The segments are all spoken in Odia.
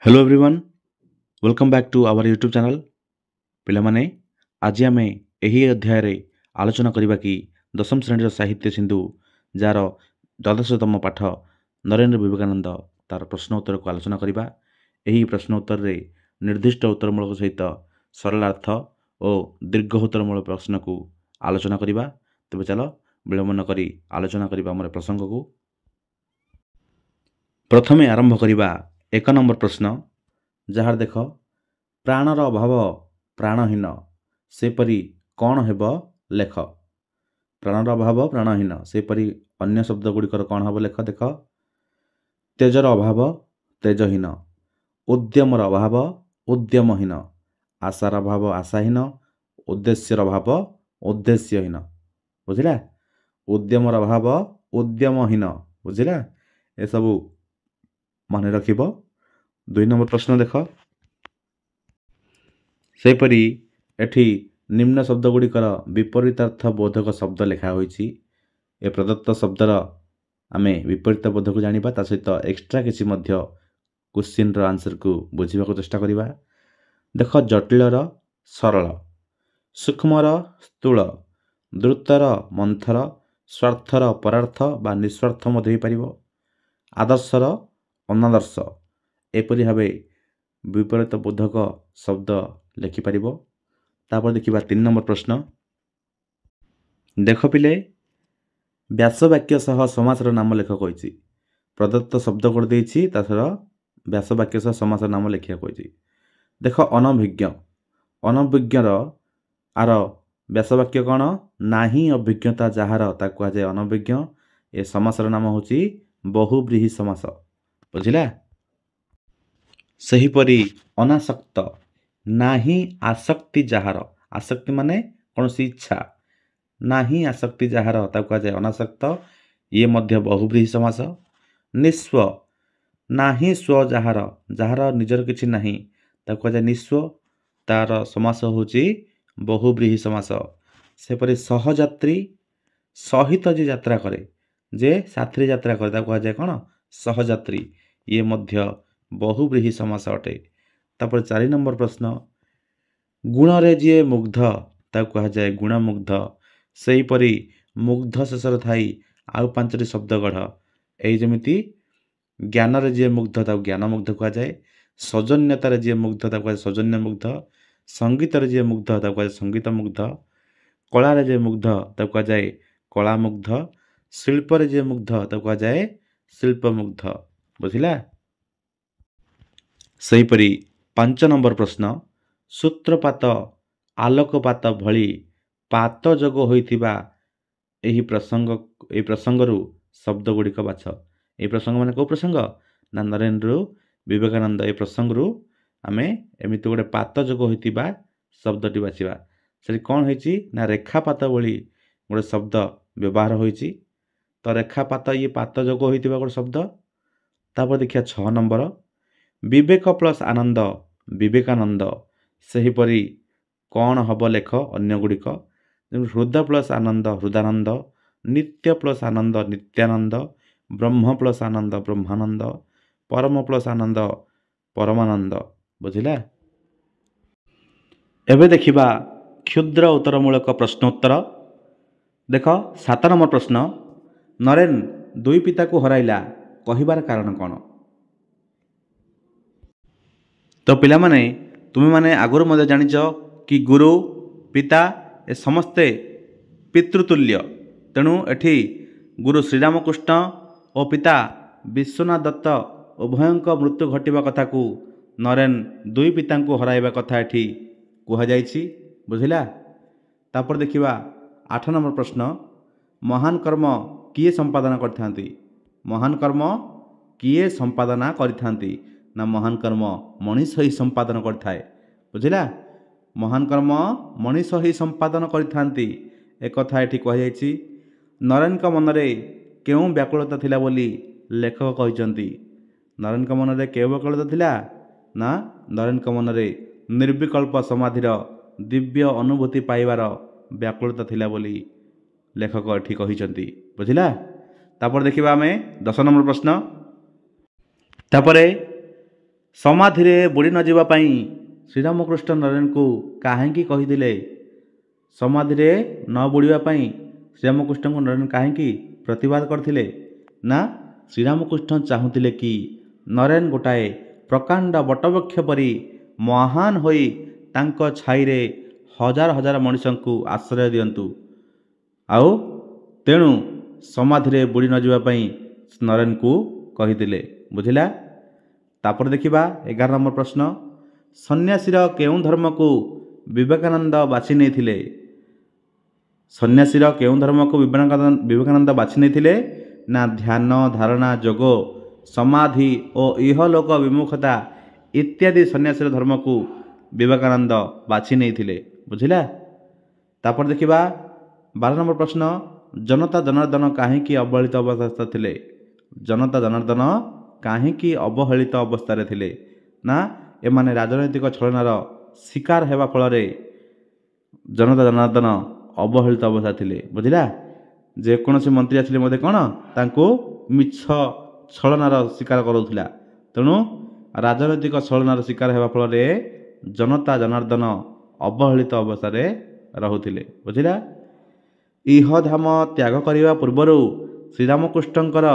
Hello everyone welcome back to our YouTube channel पिलामाने आज आम यही अध्याय आलोचना करवा कि दशम श्रेणी साहित्य सिंधु जार द्वादशतम पाठ नरेंद्र विवेकानंद तार प्रश्न उत्तर को आलोचना करवा। यही प्रश्न उत्तर रे निर्दिष्ट उत्तरमूलक सहित सरलार्थ और दीर्घ उत्तरमूलक प्रश्न को आलोचना करवा। तेज चलो विलंब न करी आलोचना करवा आम प्रसंग को। प्रथमे आरंभ करवा एक नंबर प्रश्न जार देख प्राणर अभाव प्राणहीन सेपरी कौन हेब लेख। प्राणर अभाव प्राणहीन सेपरी अन्य शब्द गुड़िकर कौन हेब लेख। देख तेजर अभाव तेजहीन, उद्यमर अभाव उद्यमहीन, आशार अभाव आशाहीन, उद्देश्यर अभाव उद्देश्यहीन। बुझिला उद्यमर अभाव उद्यमहीन बुझिला ए सबू मन रखिब। दुई नंबर प्रश्न देख सेपरी एठी निम्न शब्द गुड़िकर विपरीतार्थ बोधक शब्द लिखा होईछि। ए प्रदत्त शब्दर आमे विपरीत बोधक जानिबा ता सहित एक्स्ट्रा किछि मध्य क्वेश्चन र आंसर को बुझिबा को चेष्टा करिबा। देख जटिलर सरल, सूक्ष्मर स्थूल, द्रुतर मंथर, स्वार्थर परार्थ बा निस्वार्थ मध्य पारिबो, आदर्शर अनादर्श एपरि भावे विपरीत बोधक शब्द लिखिपर। तापर देखिबा तीन नंबर प्रश्न देख पिले व्यासवाक्य सह समासर नाम लेख कहिछि। प्रदत्त शब्द कर देछि तासर व्यासवाक्य सह समासर नाम लिखिया कहिछि। देख अनभिज्ञ, अनभिज्ञर आर व्यासवाक्य कौन नाही अभिज्ञता जार ता कह जाय अनभिज्ञ। ए समासर नाम होछि बहुव्रीहि समास बुझिला। सेहीपरि अनासक्त नाही आसक्ति जार, आसक्ति माने कौन सी इच्छा, नाही आसक्ति जार ता कह जाय अनासक्त ये मध्य बहुव्रीहि समास। निस्व नाही स्व जार, जार निजर किछि नाही ता कह जाय निस्व, तार समास होछि बहुव्रीहि समास। सेपरि सहयात्री सहित जे यात्रा करे, जे साथी यात्रा करे ता कह जाय कौन सहयात्री ये मध्य बहुव्रीहि समास अटे। तापर 4 नंबर प्रश्न गुणरे जे मुग्ध ता कह जाय गुणमुग्ध। सेहीपरि मुग्ध शेषर थाई आउ 5टी शब्द गढ़ एई जेमिति ज्ञानरे जे मुग्ध ता ज्ञानमुग्ध कह जाय, सौजन्यतारे जे मुग्ध ता कह सौजन्य मुग्ध, संगीतरे जे मुग्ध ता कह संगीत मुग्ध, कलारे जे मुग्ध ता कह जाय कला मुग्ध, शिल्परे जे मुग्ध ता कह जाय शिल्प मुग्ध बुझिला। सेहीपरि 5 नंबर प्रश्न सूत्रपात आलोकपात भली पात जोग होइथिबा एही प्रसंगरु शब्द गुड़िक बाछ। ए प्रसंग माने को प्रसंग ना नरेंद्र विवेकानंद ए प्रसंगरु आमे एमिति गोटे पात जोग होइथिबा शब्दटी बाछिबा। से कौन होइछि ना रेखापात भली गोटे शब्द व्यवहार होइछि। तो रेखापात ये पात जोग होइथिबा गोटे शब्द। तापर देखिया 6 नंबर विवेक प्लस आनंद विवेकानंद सेहीपरि कौन हब लेख अन्य गुड़िक। हृदय प्लस आनंद हृदानंद, नित्य प्लस आनंद नित्यानंद, ब्रह्म प्लस आनंद ब्रह्मानंद, परम प्लस आनंद परमानंद बुझिला। एबे देखिबा क्षुद्र उत्तरमूलक प्रश्नोत्तर। देख 7 नंबर प्रश्न नरेन दुई पिता को हराइला कहिबार कारण कौन। तो पिला माने तुम माने आगुर मध्य जानिच कि गुरु पिता ए समस्ते पितृतुल्य। तेणु एठी गुरु श्रीरामकृष्ण और पिता विश्वनाथ दत्त उभयंक मृत्यु घटिबा कथा को नरेन दुई पिता को हराइबा कथा एठी कह जाइछि बुझिला। तापर देखिबा 8 नंबर प्रश्न महान कर्म किए संपादन करथांती। महान कर्म किए संपादना करथांती ना महान कर्म मनीष ही संपादन करथाए बुझिला। महान कर्म मनीष ही संपादन करथांती एक कथा एठी कह जाइछि। नरेन का मनरे केउ व्याकुलता थिला बोली लेखक कहिसंती। नरेन का मनरे केउ व्याकुलता थिला ना नरेन का मनरे निर्विकल्प समाधिर दिव्य अनुभूति पाइबार व्याकुलता थिला बोली लेखक एठी कहिसंती बुझिला। तापर देखिबा आमे 10 नंबर प्रश्न। तापरे ସମାଧିରେ ବୁଡ଼ି ନ ଯିବା ପାଇଁ ଶ୍ରୀରାମକୃଷ୍ଣ ନରେନଙ୍କୁ କାହିଁକି କହିଥିଲେ? ସମାଧିରେ ନ ବୁଡ଼ିବା ପାଇଁ ଶ୍ରୀରାମକୃଷ୍ଣଙ୍କୁ ନରେନ କାହିଁକି ପ୍ରତିବାଦ କରିଥିଲେ? ନା ଶ୍ରୀରାମକୃଷ୍ଣ ଚାହୁଁଥିଲେ କି ନରେନ ଗୋଟାଏ ପ୍ରକାଣ୍ଡ ବଟବୃକ୍ଷ ପରି ମହାନ ହୋଇ ତାଙ୍କ ଛାଇରେ ହଜାର ହଜାର ମଣିଷଙ୍କୁ ଆଶ୍ରୟ ଦିଅନ୍ତୁ। ଆଉ ତେଣୁ ସମାଧିରେ ବୁଡ଼ି ନ ଯିବା ପାଇଁ ନରେନଙ୍କୁ କହିଥିଲେ। ବୁଝିଲା? ତାପରେ ଦେଖିବା 11 ନମ୍ବର ପ୍ରଶ୍ନ। ସନ୍ନ୍ୟାସୀର କେଉଁ ଧର୍ମକୁ ବିବେକାନନ୍ଦ ବାଛି ନେଇଥିଲେ? ସନ୍ନ୍ୟାସୀର କେଉଁ ଧର୍ମକୁ ବିବେକାନନ୍ଦ ବାଛି ନେଇଥିଲେ? ନା ଧ୍ୟାନ, ଧାରଣା, ଯୋଗ, ସମାଧି ଓ ଇହଲୋକ ବିମୁଖତା ଇତ୍ୟାଦି ସନ୍ନ୍ୟାସୀର ଧର୍ମକୁ ବିବେକାନନ୍ଦ ବାଛି ନେଇଥିଲେ। ବୁଝିଲା? ତାପରେ ଦେଖିବା 12 ନମ୍ବର ପ୍ରଶ୍ନ। ଜନତା ଜନାର୍ଦ୍ଦନ କାହିଁକି ଅବହେଳିତ ଅବସ୍ଥାରେ ଥିଲେ? ଜନତା ଜନାର୍ଦ୍ଦନ କାହିଁକି ଅବହେଳିତ ଅବସ୍ଥାରେ ଥିଲେ? ନା ଏମାନେ ରାଜନୈତିକ ଛଳନାର ଶିକାର ହେବା ଫଳରେ ଜନତା ଜନାର୍ଦ୍ଦନ ଅବହେଳିତ ଅବସ୍ଥାରେ ଥିଲେ। ବୁଝିଲା? ଯେକୌଣସି ମନ୍ତ୍ରୀ ଆସିଲେ ମଧ୍ୟ କ'ଣ ତାଙ୍କୁ ମିଛ ଛଳନାର ଶିକାର କରାଉଥିଲା। ତେଣୁ ରାଜନୈତିକ ଛଳନାର ଶିକାର ହେବା ଫଳରେ ଜନତା ଜନାର୍ଦ୍ଦନ ଅବହେଳିତ ଅବସ୍ଥାରେ ରହୁଥିଲେ। ବୁଝିଲା? ଇହଧାମ ତ୍ୟାଗ କରିବା ପୂର୍ବରୁ ଶ୍ରୀରାମକୃଷ୍ଣଙ୍କର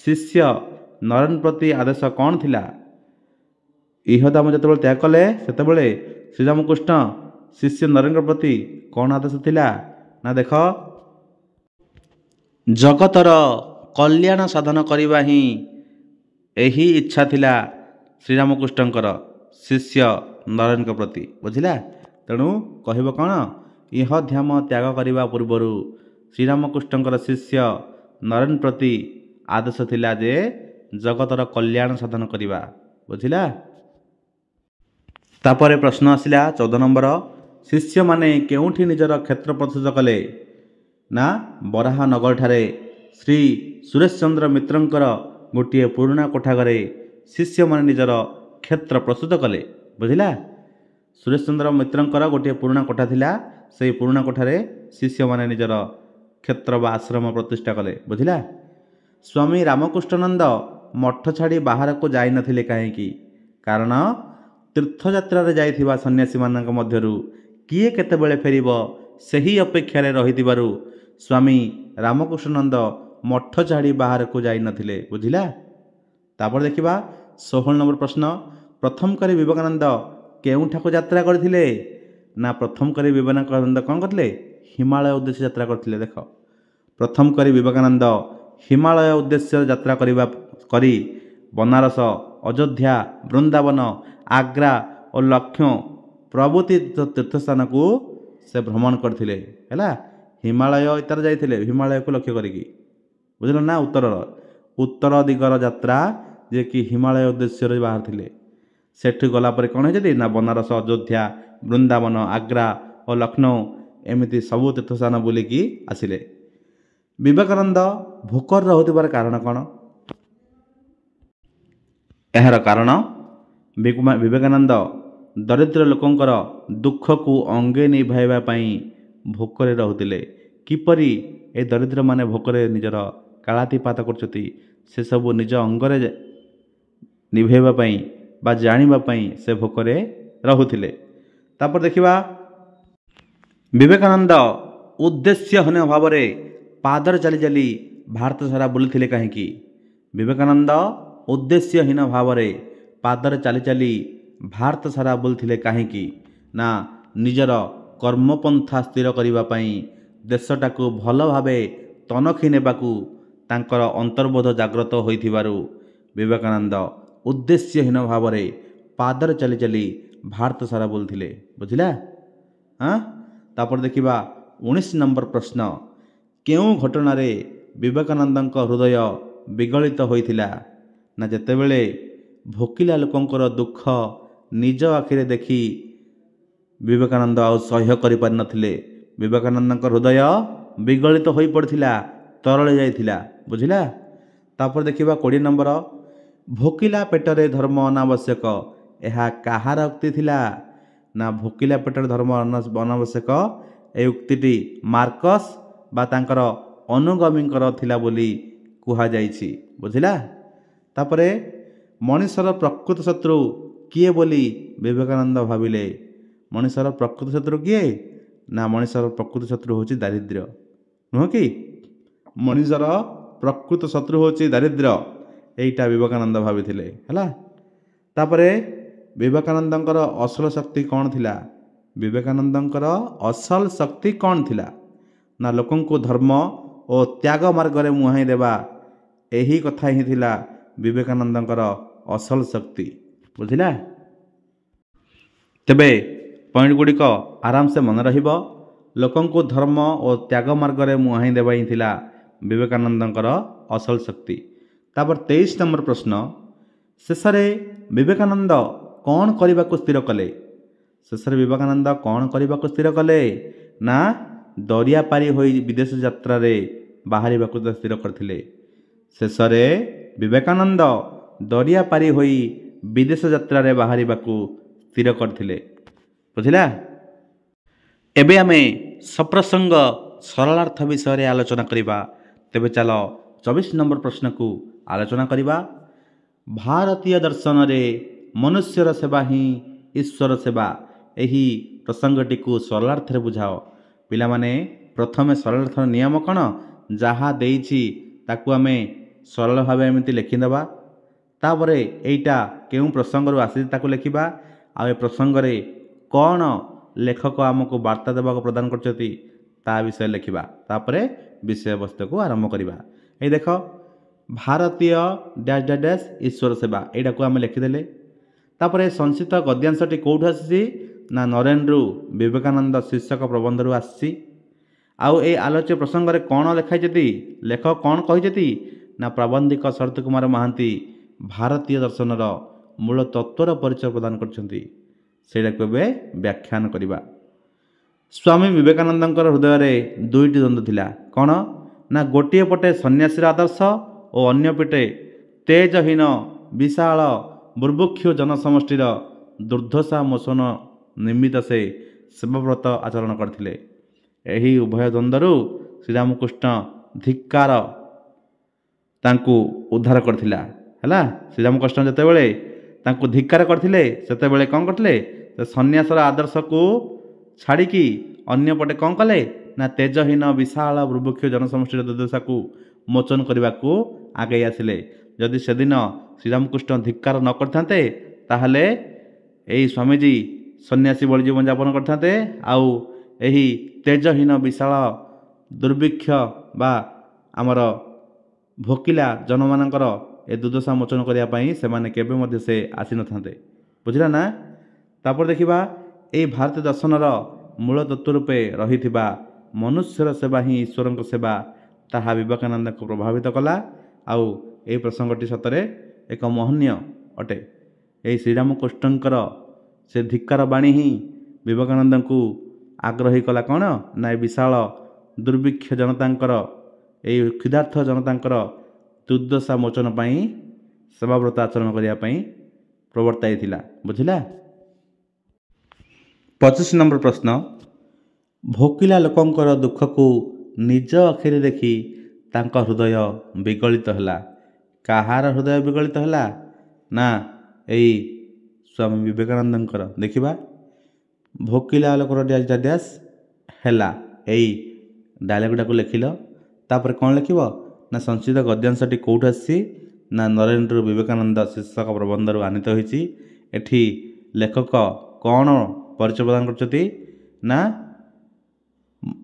ଶିଷ୍ୟ ନରେନ ପ୍ରତି ଆଦେଶ କ'ଣ ଥିଲା? ଇହଧାମ ଯେତେବେଳେ ତ୍ୟାଗ କଲେ ସେତେବେଳେ ଶ୍ରୀରାମକୃଷ୍ଣ ଶିଷ୍ୟ ନରେନଙ୍କ ପ୍ରତି କ'ଣ ଆଦେଶ ଥିଲା? ନା ଦେଖ, ଜଗତର କଲ୍ୟାଣ ସାଧନ କରିବା ହିଁ ଏହି ଇଚ୍ଛା ଥିଲା ଶ୍ରୀରାମକୃଷ୍ଣଙ୍କର ଶିଷ୍ୟ ନରେନଙ୍କ ପ୍ରତି। ବୁଝିଲା? ତେଣୁ କହିବ କ'ଣ? ଇହଧାମ ତ୍ୟାଗ କରିବା ପୂର୍ବରୁ ଶ୍ରୀରାମକୃଷ୍ଣଙ୍କର ଶିଷ୍ୟ ନରେନ ପ୍ରତି ଆଦେଶ ଥିଲା ଯେ ଜଗତର କଲ୍ୟାଣ ସାଧନ କରିବା। ବୁଝିଲା? ତାପରେ ପ୍ରଶ୍ନ ଆସିଲା 14 ନମ୍ବର। ଶିଷ୍ୟମାନେ କେଉଁଠି ନିଜର କ୍ଷେତ୍ର ପ୍ରସ୍ତୁତ କଲେ? ନା ବରାହନଗରଠାରେ ଶ୍ରୀ ସୁରେଶ ଚନ୍ଦ୍ର ମିତ୍ରଙ୍କର ଗୋଟିଏ ପୁରୁଣା କୋଠା ଘରେ ଶିଷ୍ୟମାନେ ନିଜର କ୍ଷେତ୍ର ପ୍ରସ୍ତୁତ କଲେ। ବୁଝିଲା? ସୁରେଶ ଚନ୍ଦ୍ର ମିତ୍ରଙ୍କର ଗୋଟିଏ ପୁରୁଣା କୋଠା ଥିଲା। ସେହି ପୁରୁଣା କୋଠାରେ ଶିଷ୍ୟମାନେ ନିଜର କ୍ଷେତ୍ର ବା ଆଶ୍ରମ ପ୍ରତିଷ୍ଠା କଲେ। ବୁଝିଲା? ସ୍ୱାମୀ ରାମକୃଷ୍ଣାନନ୍ଦ ମଠ ଛାଡ଼ି ବାହାରକୁ ଯାଇନଥିଲେ କାହିଁକି? କାରଣ ତୀର୍ଥଯାତ୍ରାରେ ଯାଇଥିବା ସନ୍ନ୍ୟାସୀମାନଙ୍କ ମଧ୍ୟରୁ କିଏ କେତେବେଳେ ଫେରିବ ସେହି ଅପେକ୍ଷାରେ ରହିଥିବାରୁ ସ୍ୱାମୀ ରାମକୃଷ୍ଣାନନ୍ଦ ମଠ ଛାଡ଼ି ବାହାରକୁ ଯାଇନଥିଲେ। ବୁଝିଲା? ତାପରେ ଦେଖିବା 16 ନମ୍ବର ପ୍ରଶ୍ନ। ପ୍ରଥମ କରି ବିବେକାନନ୍ଦ କେଉଁଠାକୁ ଯାତ୍ରା କରିଥିଲେ? ନା ପ୍ରଥମ କରି ବିବେକାନନ୍ଦ କ'ଣ କରିଥିଲେ? ହିମାଳୟ ଉଦ୍ଦେଶ୍ୟ ଯାତ୍ରା କରିଥିଲେ। ଦେଖ, ପ୍ରଥମ କରି ବିବେକାନନ୍ଦ ହିମାଳୟ ଉଦ୍ଦେଶ୍ୟ ଯାତ୍ରା କରି ବନାରସ, ଅଯୋଧ୍ୟା, ବୃନ୍ଦାବନ, ଆଗ୍ରା ଓ ଲକ୍ଷ୍ନୌ ପ୍ରଭୃତି ତୀର୍ଥସ୍ଥାନକୁ ସେ ଭ୍ରମଣ କରିଥିଲେ। ହେଲା? ହିମାଳୟ ଇତ୍ୟାଦି ଯାଇଥିଲେ, ହିମାଳୟକୁ ଲକ୍ଷ୍ୟ କରିକି। ବୁଝିଲ ନା? ଉତ୍ତର ଦିଗର ଯାତ୍ରା ଯିଏକି ହିମାଳୟ ଉଦ୍ଦେଶ୍ୟରେ ବାହାରିଥିଲେ। ସେଠୁ ଗଲା ପରେ କ'ଣ ହେଇଛନ୍ତି? ନା ବନାରସ, ଅଯୋଧ୍ୟା, ବୃନ୍ଦାବନ, ଆଗ୍ରା ଓ ଲକ୍ଷ୍ନୌ ଏମିତି ସବୁ ତୀର୍ଥସ୍ଥାନ ବୁଲିକି ଆସିଲେ। ବିବେକାନନ୍ଦ ଭୋକରେ ରହୁଥିବାର କାରଣ କ'ଣ? ଏହାର କାରଣ ବିବେକାନନ୍ଦ ଦରିଦ୍ର ଲୋକଙ୍କର ଦୁଃଖକୁ ଅଙ୍ଗେ ନିଭାଇବା ପାଇଁ ଭୋକରେ ରହୁଥିଲେ। କିପରି ଏ ଦରିଦ୍ରମାନେ ଭୋକରେ ନିଜର କାଳାତିପାତ କରୁଛନ୍ତି ସେସବୁ ନିଜ ଅଙ୍ଗରେ ନିଭାଇବା ପାଇଁ ବା ଜାଣିବା ପାଇଁ ସେ ଭୋକରେ ରହୁଥିଲେ। ତାପରେ ଦେଖିବା ବିବେକାନନ୍ଦ ଉଦ୍ଦେଶ୍ୟହୀନ ଭାବରେ ପାଦରେ ଚାଲି ଚାଲି ଭାରତ ସାରା ବୁଲିଥିଲେ କାହିଁକି? ବିବେକାନନ୍ଦ ଉଦ୍ଦେଶ୍ୟହୀନ ଭାବରେ ପାଦରେ ଚାଲି ଚାଲି ଭାରତ ସାରା ବୁଲିଥିଲେ କାହିଁକି? ନା ନିଜର କର୍ମପନ୍ଥା ସ୍ଥିର କରିବା ପାଇଁ, ଦେଶଟାକୁ ଭଲ ଭାବେ ତନଖି ନେବାକୁ ତାଙ୍କର ଅନ୍ତର୍ବୋଧ ଜାଗ୍ରତ ହୋଇଥିବାରୁ ବିବେକାନନ୍ଦ ଉଦ୍ଦେଶ୍ୟହୀନ ଭାବରେ ପାଦରେ ଚାଲି ଚାଲି ଭାରତ ସାରା ବୁଲିଥିଲେ। ବୁଝିଲା? ତାପରେ ଦେଖିବା 19 ନମ୍ବର ପ୍ରଶ୍ନ। କେଉଁ ଘଟଣାରେ ବିବେକାନନ୍ଦଙ୍କ ହୃଦୟ ବିଗଳିତ ହୋଇଥିଲା? ନା ଯେତେବେଳେ ଭୋକିଲା ଲୋକଙ୍କର ଦୁଃଖ ନିଜ ଆଖିରେ ଦେଖି ବିବେକାନନ୍ଦ ଆଉ ସହ୍ୟ କରିପାରିନଥିଲେ। ବିବେକାନନ୍ଦଙ୍କ ହୃଦୟ ବିଗଳିତ ହୋଇପଡ଼ିଥିଲା, ତରଳି ଯାଇଥିଲା। ବୁଝିଲା? ତାପରେ ଦେଖିବା 20 ନମ୍ବର। ଭୋକିଲା ପେଟରେ ଧର୍ମ ଅନାବଶ୍ୟକ ଏହା କାହାର ଉକ୍ତି ଥିଲା? ନା ଭୋକିଲା ପେଟରେ ଧର୍ମ ଅନାବଶ୍ୟକ ଏ ଉକ୍ତିଟି ମାର୍କସ୍ ବା ତାଙ୍କର ଅନୁଗାମୀଙ୍କର ଥିଲା ବୋଲି କୁହାଯାଇଛି। ବୁଝିଲା? ତାପରେ ମଣିଷର ପ୍ରକୃତ ଶତ୍ରୁ କିଏ ବୋଲି ବିବେକାନନ୍ଦ ଭାବିଲେ? ମଣିଷର ପ୍ରକୃତ ଶତ୍ରୁ କିଏ? ନା ମଣିଷର ପ୍ରକୃତ ଶତ୍ରୁ ହେଉଛି ଦାରିଦ୍ର୍ୟ, ନୁହଁ କି? ମଣିଷର ପ୍ରକୃତ ଶତ୍ରୁ ହେଉଛି ଦାରିଦ୍ର୍ୟ, ଏଇଟା ବିବେକାନନ୍ଦ ଭାବିଥିଲେ। ହେଲା, ତାପରେ ବିବେକାନନ୍ଦଙ୍କର ଅସଲ ଶକ୍ତି କ'ଣ ଥିଲା? ବିବେକାନନ୍ଦଙ୍କର ଅସଲ ଶକ୍ତି କ'ଣ ଥିଲା? ନା ଲୋକଙ୍କୁ ଧର୍ମ ଓ ତ୍ୟାଗ ମାର୍ଗରେ ମୁହାଁଇ ଦେବା। ଏହି କଥା ହିଁ ଥିଲା ବିବେକାନନ୍ଦଙ୍କର ଅସଲ ଶକ୍ତି। ବୁଝିଲା? ତେବେ ପଏଣ୍ଟ ଗୁଡ଼ିକ ଆରାମସେ ମନେ ରହିବ। ଲୋକଙ୍କୁ ଧର୍ମ ଓ ତ୍ୟାଗ ମାର୍ଗରେ ମୁହାଁଇ ଦେବା ହିଁ ଥିଲା ବିବେକାନନ୍ଦଙ୍କର ଅସଲ ଶକ୍ତି। ତାପରେ 23 ନମ୍ବର ପ୍ରଶ୍ନ, ଶେଷରେ ବିବେକାନନ୍ଦ କ'ଣ କରିବାକୁ ସ୍ଥିର କଲେ? ଶେଷରେ ବିବେକାନନ୍ଦ କ'ଣ କରିବାକୁ ସ୍ଥିର କଲେ? ନା ଦରିଆ ପାରି ହୋଇ ବିଦେଶ ଯାତ୍ରାରେ ବାହାରିବାକୁ ସ୍ଥିର କରିଥିଲେ। ଶେଷରେ ବିବେକାନନ୍ଦ ଦରିଆ ପାରି ହୋଇ ବିଦେଶ ଯାତ୍ରାରେ ବାହାରିବାକୁ ସ୍ଥିର କରିଥିଲେ। ବୁଝିଲା? ଏବେ ଆମେ ସପ୍ରସଙ୍ଗ ସରଳାର୍ଥ ବିଷୟରେ ଆଲୋଚନା କରିବା। ତେବେ ଚାଲ 24 ନମ୍ବର ପ୍ରଶ୍ନକୁ ଆଲୋଚନା କରିବା। ଭାରତୀୟ ଦର୍ଶନରେ ମନୁଷ୍ୟର ସେବା ହିଁ ଈଶ୍ୱର ସେବା। ଏହି ପ୍ରସଙ୍ଗଟିକୁ ସରଳାର୍ଥରେ ବୁଝାଅ। ପିଲାମାନେ, ପ୍ରଥମେ ସରଳାର୍ଥର ନିୟମ କ'ଣ? ଯାହା ଦେଇଛି ତାକୁ ଆମେ ସରଳ ଭାବେ ଏମିତି ଲେଖିଦେବା। ତାପରେ ଏଇଟା କେଉଁ ପ୍ରସଙ୍ଗରୁ ଆସିଛି ତାକୁ ଲେଖିବା। ଆଉ ଏ ପ୍ରସଙ୍ଗରେ କ'ଣ ଲେଖକ ଆମକୁ ବାର୍ତ୍ତା ଦେବାକୁ ପ୍ରଦାନ କରିଛନ୍ତି ତା ବିଷୟରେ ଲେଖିବା। ତାପରେ ବିଷୟବସ୍ତୁକୁ ଆରମ୍ଭ କରିବା। ଏଇ ଦେଖ, ଭାରତୀୟ ଡ୍ୟାସ୍ ଡ୍ୟାସ୍ ଡ୍ୟାସ୍ ଈଶ୍ୱର ସେବା, ଏଇଟାକୁ ଆମେ ଲେଖିଦେଲେ। ତାପରେ ସଂକ୍ଷିପ୍ତ ଗଦ୍ୟାଂଶଟି କେଉଁଠୁ ଆସିଛି? ନା ନରେନ୍ଦ୍ର ବିବେକାନନ୍ଦ ଶୀର୍ଷକ ପ୍ରବନ୍ଧରୁ ଆସିଛି। ଆଉ ଏଇ ଆଲୋଚ୍ୟ ପ୍ରସଙ୍ଗରେ କ'ଣ ଲେଖାଇଛନ୍ତି? ଲେଖକ କ'ଣ କହିଛନ୍ତି? ନା ପ୍ରାବନ୍ଧିକ ଶରତ କୁମାର ମହାନ୍ତି ଭାରତୀୟ ଦର୍ଶନର ମୂଳ ତତ୍ତ୍ୱର ପରିଚୟ ପ୍ରଦାନ କରିଛନ୍ତି। ସେଇଟାକୁ ଏବେ ବ୍ୟାଖ୍ୟାନ କରିବା। ସ୍ୱାମୀ ବିବେକାନନ୍ଦଙ୍କର ହୃଦୟରେ ଦୁଇଟି ଦ୍ୱନ୍ଦ୍ୱ ଥିଲା। କ'ଣ? ନା ଗୋଟିଏ ପଟେ ସନ୍ନ୍ୟାସୀର ଆଦର୍ଶ ଓ ଅନ୍ୟ ପଟେ ତେଜହୀନ ବିଶାଳ ବୁର୍ବୁକ୍ଷୁ ଜନସମଷ୍ଟିର ଦୁର୍ଦ୍ଦଶା ମୋଚନ ନିମିତ୍ତ ସେ ସେବାବ୍ରତ ଆଚରଣ କରିଥିଲେ। ଏହି ଉଭୟ ଦ୍ୱନ୍ଦ୍ୱରୁ ଶ୍ରୀରାମକୃଷ୍ଣ ଧିକ୍କାର ତାଙ୍କୁ ଉଦ୍ଧାର କରିଥିଲା। ହେଲା, ଶ୍ରୀରାମକୃଷ୍ଣ ଯେତେବେଳେ ତାଙ୍କୁ ଧିକ୍କାର କରିଥିଲେ ସେତେବେଳେ କ'ଣ କରିଥିଲେ? ସେ ସନ୍ନ୍ୟାସର ଆଦର୍ଶକୁ ଛାଡ଼ିକି ଅନ୍ୟପଟେ କ'ଣ କଲେ? ନା ତେଜହୀନ ବିଶାଳ ବୁର୍ବୁକ୍ଷୁ ଜନସମଷ୍ଟିର ଦୁର୍ଦ୍ଦଶାକୁ ମୋଚନ କରିବାକୁ ଆଗେଇ ଆସିଲେ। ଯଦି ସେଦିନ ଶ୍ରୀରାମକୃଷ୍ଣ ଧିକ୍କାର ନ କରିଥାନ୍ତେ ତାହେଲେ ଏହି ସ୍ୱାମୀଜୀ ସନ୍ନ୍ୟାସୀ ଭଳି ଜୀବନଯାପନ କରିଥାନ୍ତେ। ଆଉ ଏହି ତେଜହୀନ ବିଶାଳ ଦୁର୍ଭିକ୍ଷ ବା ଆମର ଭୋକିଲା ଜନମାନଙ୍କର ଏ ଦୁର୍ଦ୍ଦଶା ମୋଚନ କରିବା ପାଇଁ ସେମାନେ କେବେ ମଧ୍ୟ ସେ ଆସିନଥାନ୍ତେ। ବୁଝିଲା ନା? ତାପରେ ଦେଖିବା, ଏହି ଭାରତୀୟ ଦର୍ଶନର ମୂଳ ତତ୍ତ୍ୱ ରୂପେ ରହିଥିବା ମନୁଷ୍ୟର ସେବା ହିଁ ଈଶ୍ୱରଙ୍କ ସେବା, ତାହା ବିବେକାନନ୍ଦଙ୍କୁ ପ୍ରଭାବିତ କଲା। ଆଉ ଏହି ପ୍ରସଙ୍ଗଟି ସତରେ ଏକ ମହନୀୟ ଅଟେ। ଏହି ଶ୍ରୀରାମକୃଷ୍ଣଙ୍କର ସେ ଧିକ୍କାର ବାଣୀ ହିଁ ବିବେକାନନ୍ଦଙ୍କୁ ଆଗ୍ରହୀ କଲା। କ'ଣ? ନା ଏ ବିଶାଳ ଦୁର୍ଭିକ୍ଷ ଜନତାଙ୍କର, ଏହି କ୍ଷୁଧାର୍ଥ ଜନତାଙ୍କର ଦୁର୍ଦ୍ଦଶା ମୋଚନ ପାଇଁ ସେବାବ୍ରତ ଆଚରଣ କରିବା ପାଇଁ ପ୍ରବର୍ତ୍ତାଇଥିଲା। ବୁଝିଲା? 25 ନମ୍ବର ପ୍ରଶ୍ନ, ଭୋକିଲା ଲୋକଙ୍କର ଦୁଃଖକୁ ନିଜ ଆଖିରେ ଦେଖି ତାଙ୍କ ହୃଦୟ ବିଗଳିତ ହେଲା। କାହାର ହୃଦୟ ବିଗଳିତ ହେଲା? ନା ଏଇ ସ୍ୱାମୀ ବିବେକାନନ୍ଦଙ୍କର। ଦେଖିବା, ଭୋକିଲା ଲୋକର ଡ୍ୟାସ୍ ଡ୍ୟାସ୍ ଡ୍ୟାସ୍ ହେଲା, ଏଇ ଡାଇଲଗ୍ଟାକୁ ଲେଖିଲ। ତାପରେ କ'ଣ ଲେଖିବ? ନା ସଂକ୍ଷିପ୍ତ ଗଦ୍ୟାଂଶଟି କେଉଁଠୁ ଆସିଛି? ନା ନରେନ୍ଦ୍ର ବିବେକାନନ୍ଦ ଶୀର୍ଷକ ପ୍ରବନ୍ଧରୁ ଆନିତ ହୋଇଛି। ଏଠି ଲେଖକ କ'ଣ ପରିଚୟ ପ୍ରଦାନ କରିଛନ୍ତି? ନା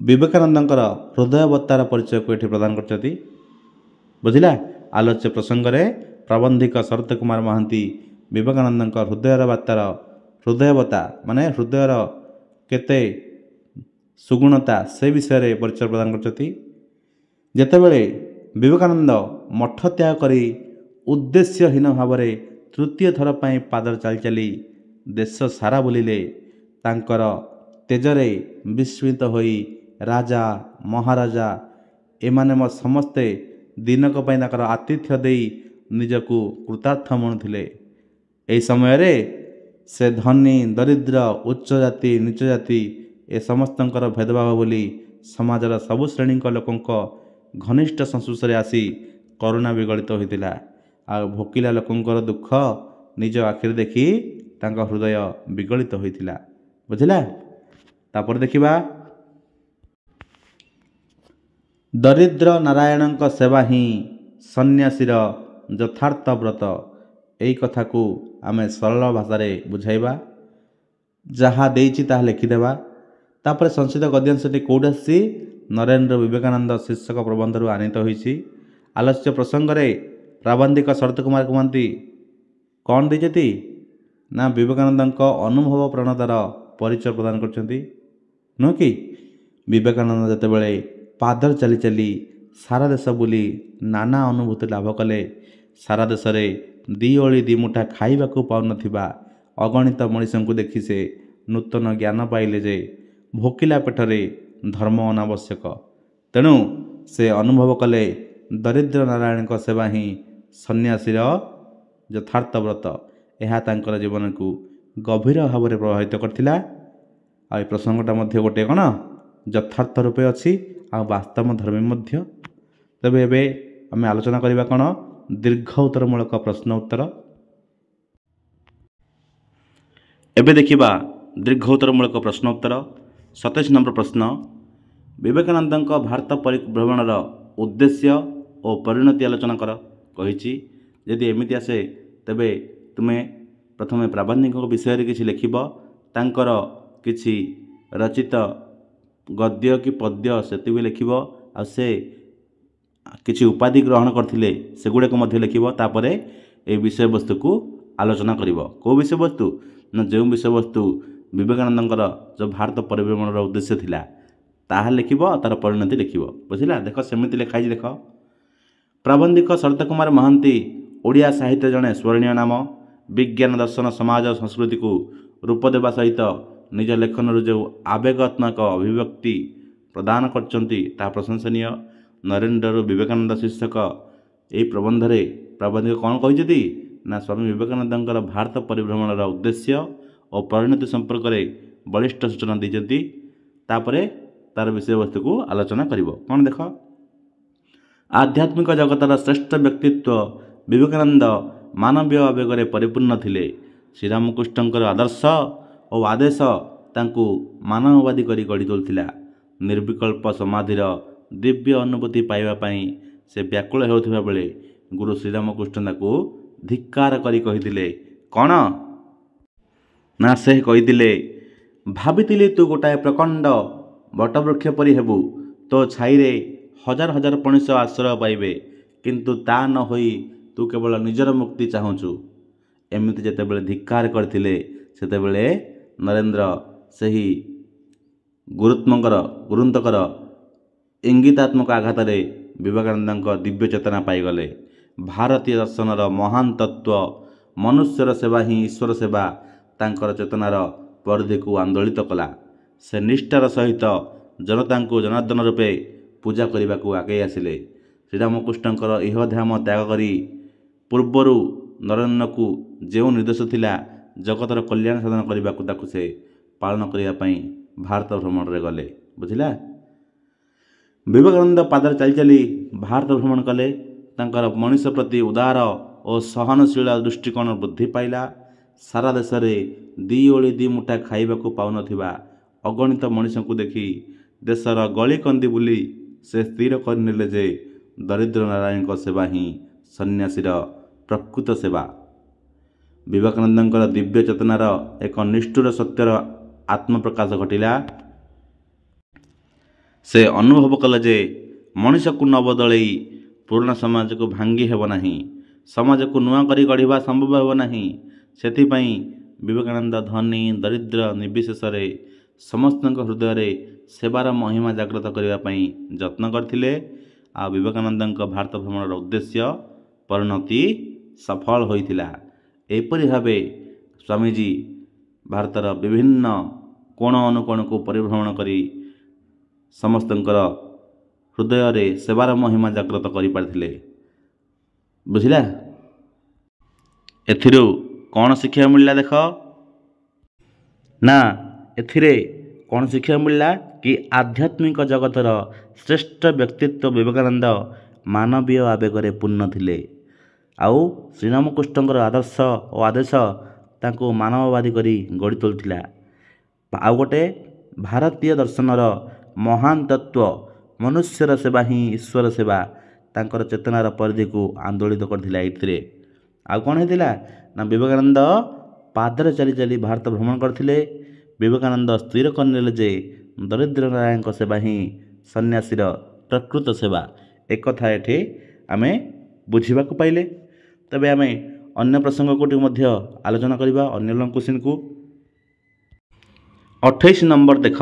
ବିବେକାନନ୍ଦଙ୍କର ହୃଦୟବତ୍ତାର ପରିଚୟକୁ ଏଠି ପ୍ରଦାନ କରିଛନ୍ତି। ବୁଝିଲା? ଆଲୋଚ୍ୟ ପ୍ରସଙ୍ଗରେ ପ୍ରାବନ୍ଧିକ ଶରତ କୁମାର ମହାନ୍ତି ବିବେକାନନ୍ଦଙ୍କ ହୃଦୟବତ୍ତା ମାନେ ହୃଦୟର କେତେ ସୁଗୁଣତା ସେ ବିଷୟରେ ପରିଚୟ ପ୍ରଦାନ କରିଛନ୍ତି। ଯେତେବେଳେ ବିବେକାନନ୍ଦ ମଠ ତ୍ୟାଗ କରି ଉଦ୍ଦେଶ୍ୟହୀନ ଭାବରେ ତୃତୀୟ ଥର ପାଇଁ ପାଦରେ ଚାଲି ଚାଲି ଦେଶ ସାରା ବୁଲିଲେ, ତାଙ୍କର ତେଜରେ ବିସ୍ମିତ ହୋଇ ରାଜା ମହାରାଜା ଏମାନେ ସମସ୍ତେ ଦିନକ ପାଇଁ ତାଙ୍କର ଆତିଥ୍ୟ ଦେଇ ନିଜକୁ କୃତାର୍ଥ ମଣୁଥିଲେ। ଏହି ସମୟରେ ସେ ଧନୀ ଦରିଦ୍ର ଉଚ୍ଚ ଜାତି ନୀଚ ଜାତି ଏ ସମସ୍ତଙ୍କର ଭେଦଭାବ ବୋଲି ସମାଜର ସବୁ ଶ୍ରେଣୀଙ୍କ ଲୋକଙ୍କ ଘନିଷ୍ଠ ସଂସ୍ପର୍ଶରେ ଆସି କରୁଣା ବିଗଳିତ ହୋଇଥିଲା। ଆଉ ଭୋକିଲା ଲୋକଙ୍କର ଦୁଃଖ ନିଜ ଆଖିରେ ଦେଖି ତାଙ୍କ ହୃଦୟ ବିଗଳିତ ହୋଇଥିଲା। ବୁଝିଲା। ତାପରେ ଦେଖିବା, ଦରିଦ୍ର ନାରାୟଣଙ୍କ ସେବା ହିଁ ସନ୍ନ୍ୟାସୀର ଯଥାର୍ଥ ବ୍ରତ। ଏହି କଥାକୁ ଆମେ ସରଳ ଭାଷାରେ ବୁଝାଇବା। ଯାହା ଦେଇଛି ତାହା ଲେଖିଦେବା। ତାପରେ ସଂଶୋଧିତ ଗଦ୍ୟାଂଶଟି କେଉଁଠି ଆସିଛି? ନରେନ୍ଦ୍ର ବିବେକାନନ୍ଦ ଶୀର୍ଷକ ପ୍ରବନ୍ଧରୁ ଆନିତ ହୋଇଛି। ଆଲୋଚ୍ୟ ପ୍ରସଙ୍ଗରେ ପ୍ରାବନ୍ଧିକ ଶରତ କୁମାର ମହାନ୍ତି କ'ଣ ଦେଇଛନ୍ତି ନା ବିବେକାନନ୍ଦଙ୍କ ଅନୁଭବ ପ୍ରଣତାର ପରିଚୟ ପ୍ରଦାନ କରିଛନ୍ତି, ନୁହେଁ କି? ବିବେକାନନ୍ଦ ଯେତେବେଳେ ପାଦରେ ଚାଲି ଚାଲି ସାରା ଦେଶ ବୁଲି ନାନା ଅନୁଭୂତି ଲାଭ କଲେ, ସାରା ଦେଶରେ ଦି ଓଳି ଦି ମୁଠା ଖାଇବାକୁ ପାଉନଥିବା ଅଗଣିତ ମଣିଷଙ୍କୁ ଦେଖି ସେ ନୂତନ ଜ୍ଞାନ ପାଇଲେ ଯେ ଭୋକିଲା ପେଟରେ ଧର୍ମ ଅନାବଶ୍ୟକ। ତେଣୁ ସେ ଅନୁଭବ କଲେ ଦରିଦ୍ର ନାରାୟଣଙ୍କ ସେବା ହିଁ ସନ୍ନ୍ୟାସୀର ଯଥାର୍ଥ ବ୍ରତ। ଏହା ତାଙ୍କର ଜୀବନକୁ ଗଭୀର ଭାବରେ ପ୍ରଭାବିତ କରିଥିଲା। ଆଉ ଏ ପ୍ରସଙ୍ଗଟା ମଧ୍ୟ ଗୋଟିଏ କ'ଣ ଯଥାର୍ଥ ରୂପେ ଅଛି ଆଉ ବାସ୍ତବ ଧର୍ମୀ ମଧ୍ୟ। ତେବେ ଏବେ ଆମେ ଆଲୋଚନା କରିବା କ'ଣ ଦୀର୍ଘ ଉତ୍ତରମୂଳକ ପ୍ରଶ୍ନ ଉତ୍ତର। ଏବେ ଦେଖିବା ଦୀର୍ଘ ଉତ୍ତରମୂଳକ ପ୍ରଶ୍ନ ଉତ୍ତର। 27 ନମ୍ବର ପ୍ରଶ୍ନ, ବିବେକାନନ୍ଦଙ୍କ ଭାରତ ପରିଭ୍ରମଣର ଉଦ୍ଦେଶ୍ୟ ଓ ପରିଣତି ଆଲୋଚନା କର କହିଛି। ଯଦି ଏମିତି ଆସେ ତେବେ ତୁମେ ପ୍ରଥମେ ପ୍ରାବନ୍ଧିକଙ୍କ ବିଷୟରେ କିଛି ଲେଖିବ, ତାଙ୍କର କିଛି ରଚିତ ଗଦ୍ୟ କି ପଦ୍ୟ ସେତିକି ଲେଖିବ, ଆଉ ସେ କିଛି ଉପାଧି ଗ୍ରହଣ କରିଥିଲେ ସେଗୁଡ଼ାକ ମଧ୍ୟ ଲେଖିବ। ତାପରେ ଏହି ବିଷୟବସ୍ତୁକୁ ଆଲୋଚନା କରିବ। କେଉଁ ବିଷୟବସ୍ତୁ ନା ଯେଉଁ ବିଷୟବସ୍ତୁ ବିବେକାନନ୍ଦଙ୍କର ଯେଉଁ ଭାରତ ପରିଭ୍ରମଣର ଉଦ୍ଦେଶ୍ୟ ଥିଲା ତାହା ଲେଖିବ, ତାର ପରିଣତି ଲେଖିବ। ବୁଝିଲା। ଦେଖ ସେମିତି ଲେଖା ହେଇଛି। ଦେଖ, ପ୍ରାବନ୍ଧିକ ଶରତ କୁମାର ମହାନ୍ତି ଓଡ଼ିଆ ସାହିତ୍ୟ ଜଣେ ସ୍ମରଣୀୟ ନାମ। ବିଜ୍ଞାନ ଦର୍ଶନ ସମାଜ ସଂସ୍କୃତିକୁ ରୂପ ଦେବା ସହିତ ନିଜ ଲେଖନରୁ ଯେଉଁ ଆବେଗାତ୍ମକ ଅଭିବ୍ୟକ୍ତି ପ୍ରଦାନ କରିଛନ୍ତି ତାହା ପ୍ରଶଂସନୀୟ। ନରେନ୍ଦ୍ରରୁ ବିବେକାନନ୍ଦ ଶୀର୍ଷକ ଏହି ପ୍ରବନ୍ଧରେ ପ୍ରାବନ୍ଧିକ କ'ଣ କହିଛନ୍ତି ନା ସ୍ୱାମୀ ବିବେକାନନ୍ଦଙ୍କର ଭାରତ ପରିଭ୍ରମଣର ଉଦ୍ଦେଶ୍ୟ ଓ ପରିଣତି ସମ୍ପର୍କରେ ବଳିଷ୍ଠ ସୂଚନା ଦେଇଛନ୍ତି। ତାପରେ ତାର ବିଷୟବସ୍ତୁକୁ ଆଲୋଚନା କରିବ। କ'ଣ ଦେଖ, ଆଧ୍ୟାତ୍ମିକ ଜଗତର ଶ୍ରେଷ୍ଠ ବ୍ୟକ୍ତିତ୍ୱ ବିବେକାନନ୍ଦ ମାନବୀୟ ଆବେଗରେ ପରିପୂର୍ଣ୍ଣ ଥିଲେ। ଶ୍ରୀରାମକୃଷ୍ଣଙ୍କର ଆଦର୍ଶ ଓ ଆଦେଶ ତାଙ୍କୁ ମାନବବାଦୀ କରି ଗଢ଼ି ତୋଳିଥିଲା। ନିର୍ବିକଳ୍ପ ସମାଧିର ଦିବ୍ୟ ଅନୁଭୂତି ପାଇବା ପାଇଁ ସେ ବ୍ୟାକୁଳ ହେଉଥିବା ବେଳେ ଗୁରୁ ଶ୍ରୀରାମକୃଷ୍ଣ ତାକୁ ଧିକ୍କାର କରି କହିଥିଲେ କ'ଣ ନା ସେ କହିଥିଲେ, ଭାବିଥିଲି ତୁ ଗୋଟାଏ ପ୍ରକାଣ୍ଡ ବଟବୃକ୍ଷ ପରି ହେବୁ, ତୋ ଛାଇରେ ହଜାର ହଜାର ମଣିଷ ଆଶ୍ରୟ ପାଇବେ, କିନ୍ତୁ ତା ନ ହୋଇ ତୁ କେବଳ ନିଜର ମୁକ୍ତି ଚାହୁଁଛୁ। ଏମିତି ଯେତେବେଳେ ଧିକ୍କାର କରିଥିଲେ ସେତେବେଳେ ନରେନ୍ଦ୍ର ସେହି ଗୁରୁତ୍ୱଙ୍କର ଇଙ୍ଗିତାତ୍ମକ ଆଘାତରେ ବିବେକାନନ୍ଦଙ୍କ ଦିବ୍ୟ ଚେତନା ପାଇଗଲେ। ଭାରତୀୟ ଦର୍ଶନର ମହାନ ତତ୍ତ୍ୱ ମନୁଷ୍ୟର ସେବା ହିଁ ଈଶ୍ୱର ସେବା ତାଙ୍କର ଚେତନାର ପରିଧିକୁ ଆନ୍ଦୋଳିତ କଲା। ସେ ନିଷ୍ଠାର ସହିତ ଜନତାଙ୍କୁ ଜନାର୍ଦ୍ଦନ ରୂପେ ପୂଜା କରିବାକୁ ଆଗେଇ ଆସିଲେ। ଶ୍ରୀରାମକୃଷ୍ଣଙ୍କର ଇହଧାମ ତ୍ୟାଗ କରି ପୂର୍ବରୁ ନରେନ୍ଦ୍ରକୁ ଯେଉଁ ନିର୍ଦ୍ଦେଶ ଥିଲା ଜଗତର କଲ୍ୟାଣ ସାଧନ କରିବାକୁ, ତାକୁ ସେ ପାଳନ କରିବା ପାଇଁ ଭାରତ ଭ୍ରମଣରେ ଗଲେ। ବୁଝିଲା। ବିବେକାନନ୍ଦ ପାଦରେ ଚାଲି ଚାଲି ଭାରତ ଭ୍ରମଣ କଲେ। ତାଙ୍କର ମଣିଷ ପ୍ରତି ଉଦାର ଓ ସହନଶୀଳ ଦୃଷ୍ଟିକୋଣ ବୃଦ୍ଧି ପାଇଲା। ସାରା ଦେଶରେ ଦି ଓଳି ଦି ମୁଠା ଖାଇବାକୁ ପାଉନଥିବା ଅଗଣିତ ମଣିଷଙ୍କୁ ଦେଖି ଦେଶର ଗଳିକନ୍ଦି ବୁଲି ସେ ସ୍ଥିର କରିନେଲେ ଯେ ଦରିଦ୍ର ନାରାୟଣଙ୍କ ସେବା ହିଁ ସନ୍ନ୍ୟାସୀର ପ୍ରକୃତ ସେବା। ବିବେକାନନ୍ଦଙ୍କର ଦିବ୍ୟ ଚେତନାର ଏକ ନିଷ୍ଠୁର ସତ୍ୟର ଆତ୍ମପ୍ରକାଶ ଘଟିଲା। ସେ ଅନୁଭବ କଲେ ଯେ ମଣିଷକୁ ନ ବଦଳେଇ ପୁରୁଣା ସମାଜକୁ ଭାଙ୍ଗି ହେବ ନାହିଁ, ସମାଜକୁ ନୂଆ କରି ଗଢ଼ିବା ସମ୍ଭବ ହେବ ନାହିଁ। ସେଥିପାଇଁ ବିବେକାନନ୍ଦ ଧନୀ ଦରିଦ୍ର ନିର୍ବିଶେଷରେ ସମସ୍ତଙ୍କ ହୃଦୟରେ ସେବାର ମହିମା ଜାଗ୍ରତ କରିବା ପାଇଁ ଯତ୍ନ କରିଥିଲେ। ଆଉ ବିବେକାନନ୍ଦଙ୍କ ଭାରତ ଭ୍ରମଣର ଉଦ୍ଦେଶ୍ୟ ପରିଣତି ସଫଳ ହୋଇଥିଲା। ଏପରି ଭାବେ ସ୍ୱାମୀଜୀ ଭାରତର ବିଭିନ୍ନ କୋଣ ଅନୁକୋଣକୁ ପରିଭ୍ରମଣ କରି ସମସ୍ତଙ୍କର ହୃଦୟରେ ସେବାର ମହିମା ଜାଗ୍ରତ କରିପାରିଥିଲେ। ବୁଝିଲା। ଏଥିରୁ କ'ଣ ଶିକ୍ଷା ମିଳିଲା ଦେଖ, ନା ଏଥିରେ କ'ଣ ଶିକ୍ଷା ମିଳିଲା କି ଆଧ୍ୟାତ୍ମିକ ଜଗତର ଶ୍ରେଷ୍ଠ ବ୍ୟକ୍ତିତ୍ୱ ବିବେକାନନ୍ଦ ମାନବୀୟ ଆବେଗରେ ପୂର୍ଣ୍ଣ ଥିଲେ। ଆଉ ଶ୍ରୀରାମକୃଷ୍ଣଙ୍କର ଆଦର୍ଶ ଓ ଆଦେଶ ତାଙ୍କୁ ମାନବବାଦୀ କରି ଗଢ଼ି ତୋଳିଥିଲା। ଆଉ ଗୋଟେ ଭାରତୀୟ ଦର୍ଶନର ମହାନ ତତ୍ତ୍ୱ ମନୁଷ୍ୟର ସେବା ହିଁ ଈଶ୍ୱର ସେବା ତାଙ୍କର ଚେତନାର ପରିଧିକୁ ଆନ୍ଦୋଳିତ କରିଥିଲା। ଏଇଥିରେ ଆଉ କ'ଣ ହେଇଥିଲା ନା ବିବେକାନନ୍ଦ ପାଦରେ ଚାଲି ଚାଲି ଭାରତ ଭ୍ରମଣ କରିଥିଲେ। ବିବେକାନନ୍ଦ ସ୍ଥିର କରିନେଲେ ଯେ ଦରିଦ୍ର ନାରାୟଣଙ୍କ ସେବା ହିଁ ସନ୍ନ୍ୟାସୀର ପ୍ରକୃତ ସେବା। ଏକଥା ଏଠି ଆମେ ବୁଝିବାକୁ ପାଇଲେ। ତେବେ ଆମେ ଅନ୍ୟ ପ୍ରସଙ୍ଗକୁ ମଧ୍ୟ ଆଲୋଚନା କରିବା। ଅନ୍ୟ ଲଙ୍ଗ କୋଶ୍ଚିନ୍କୁ 28 ନମ୍ବର ଦେଖ,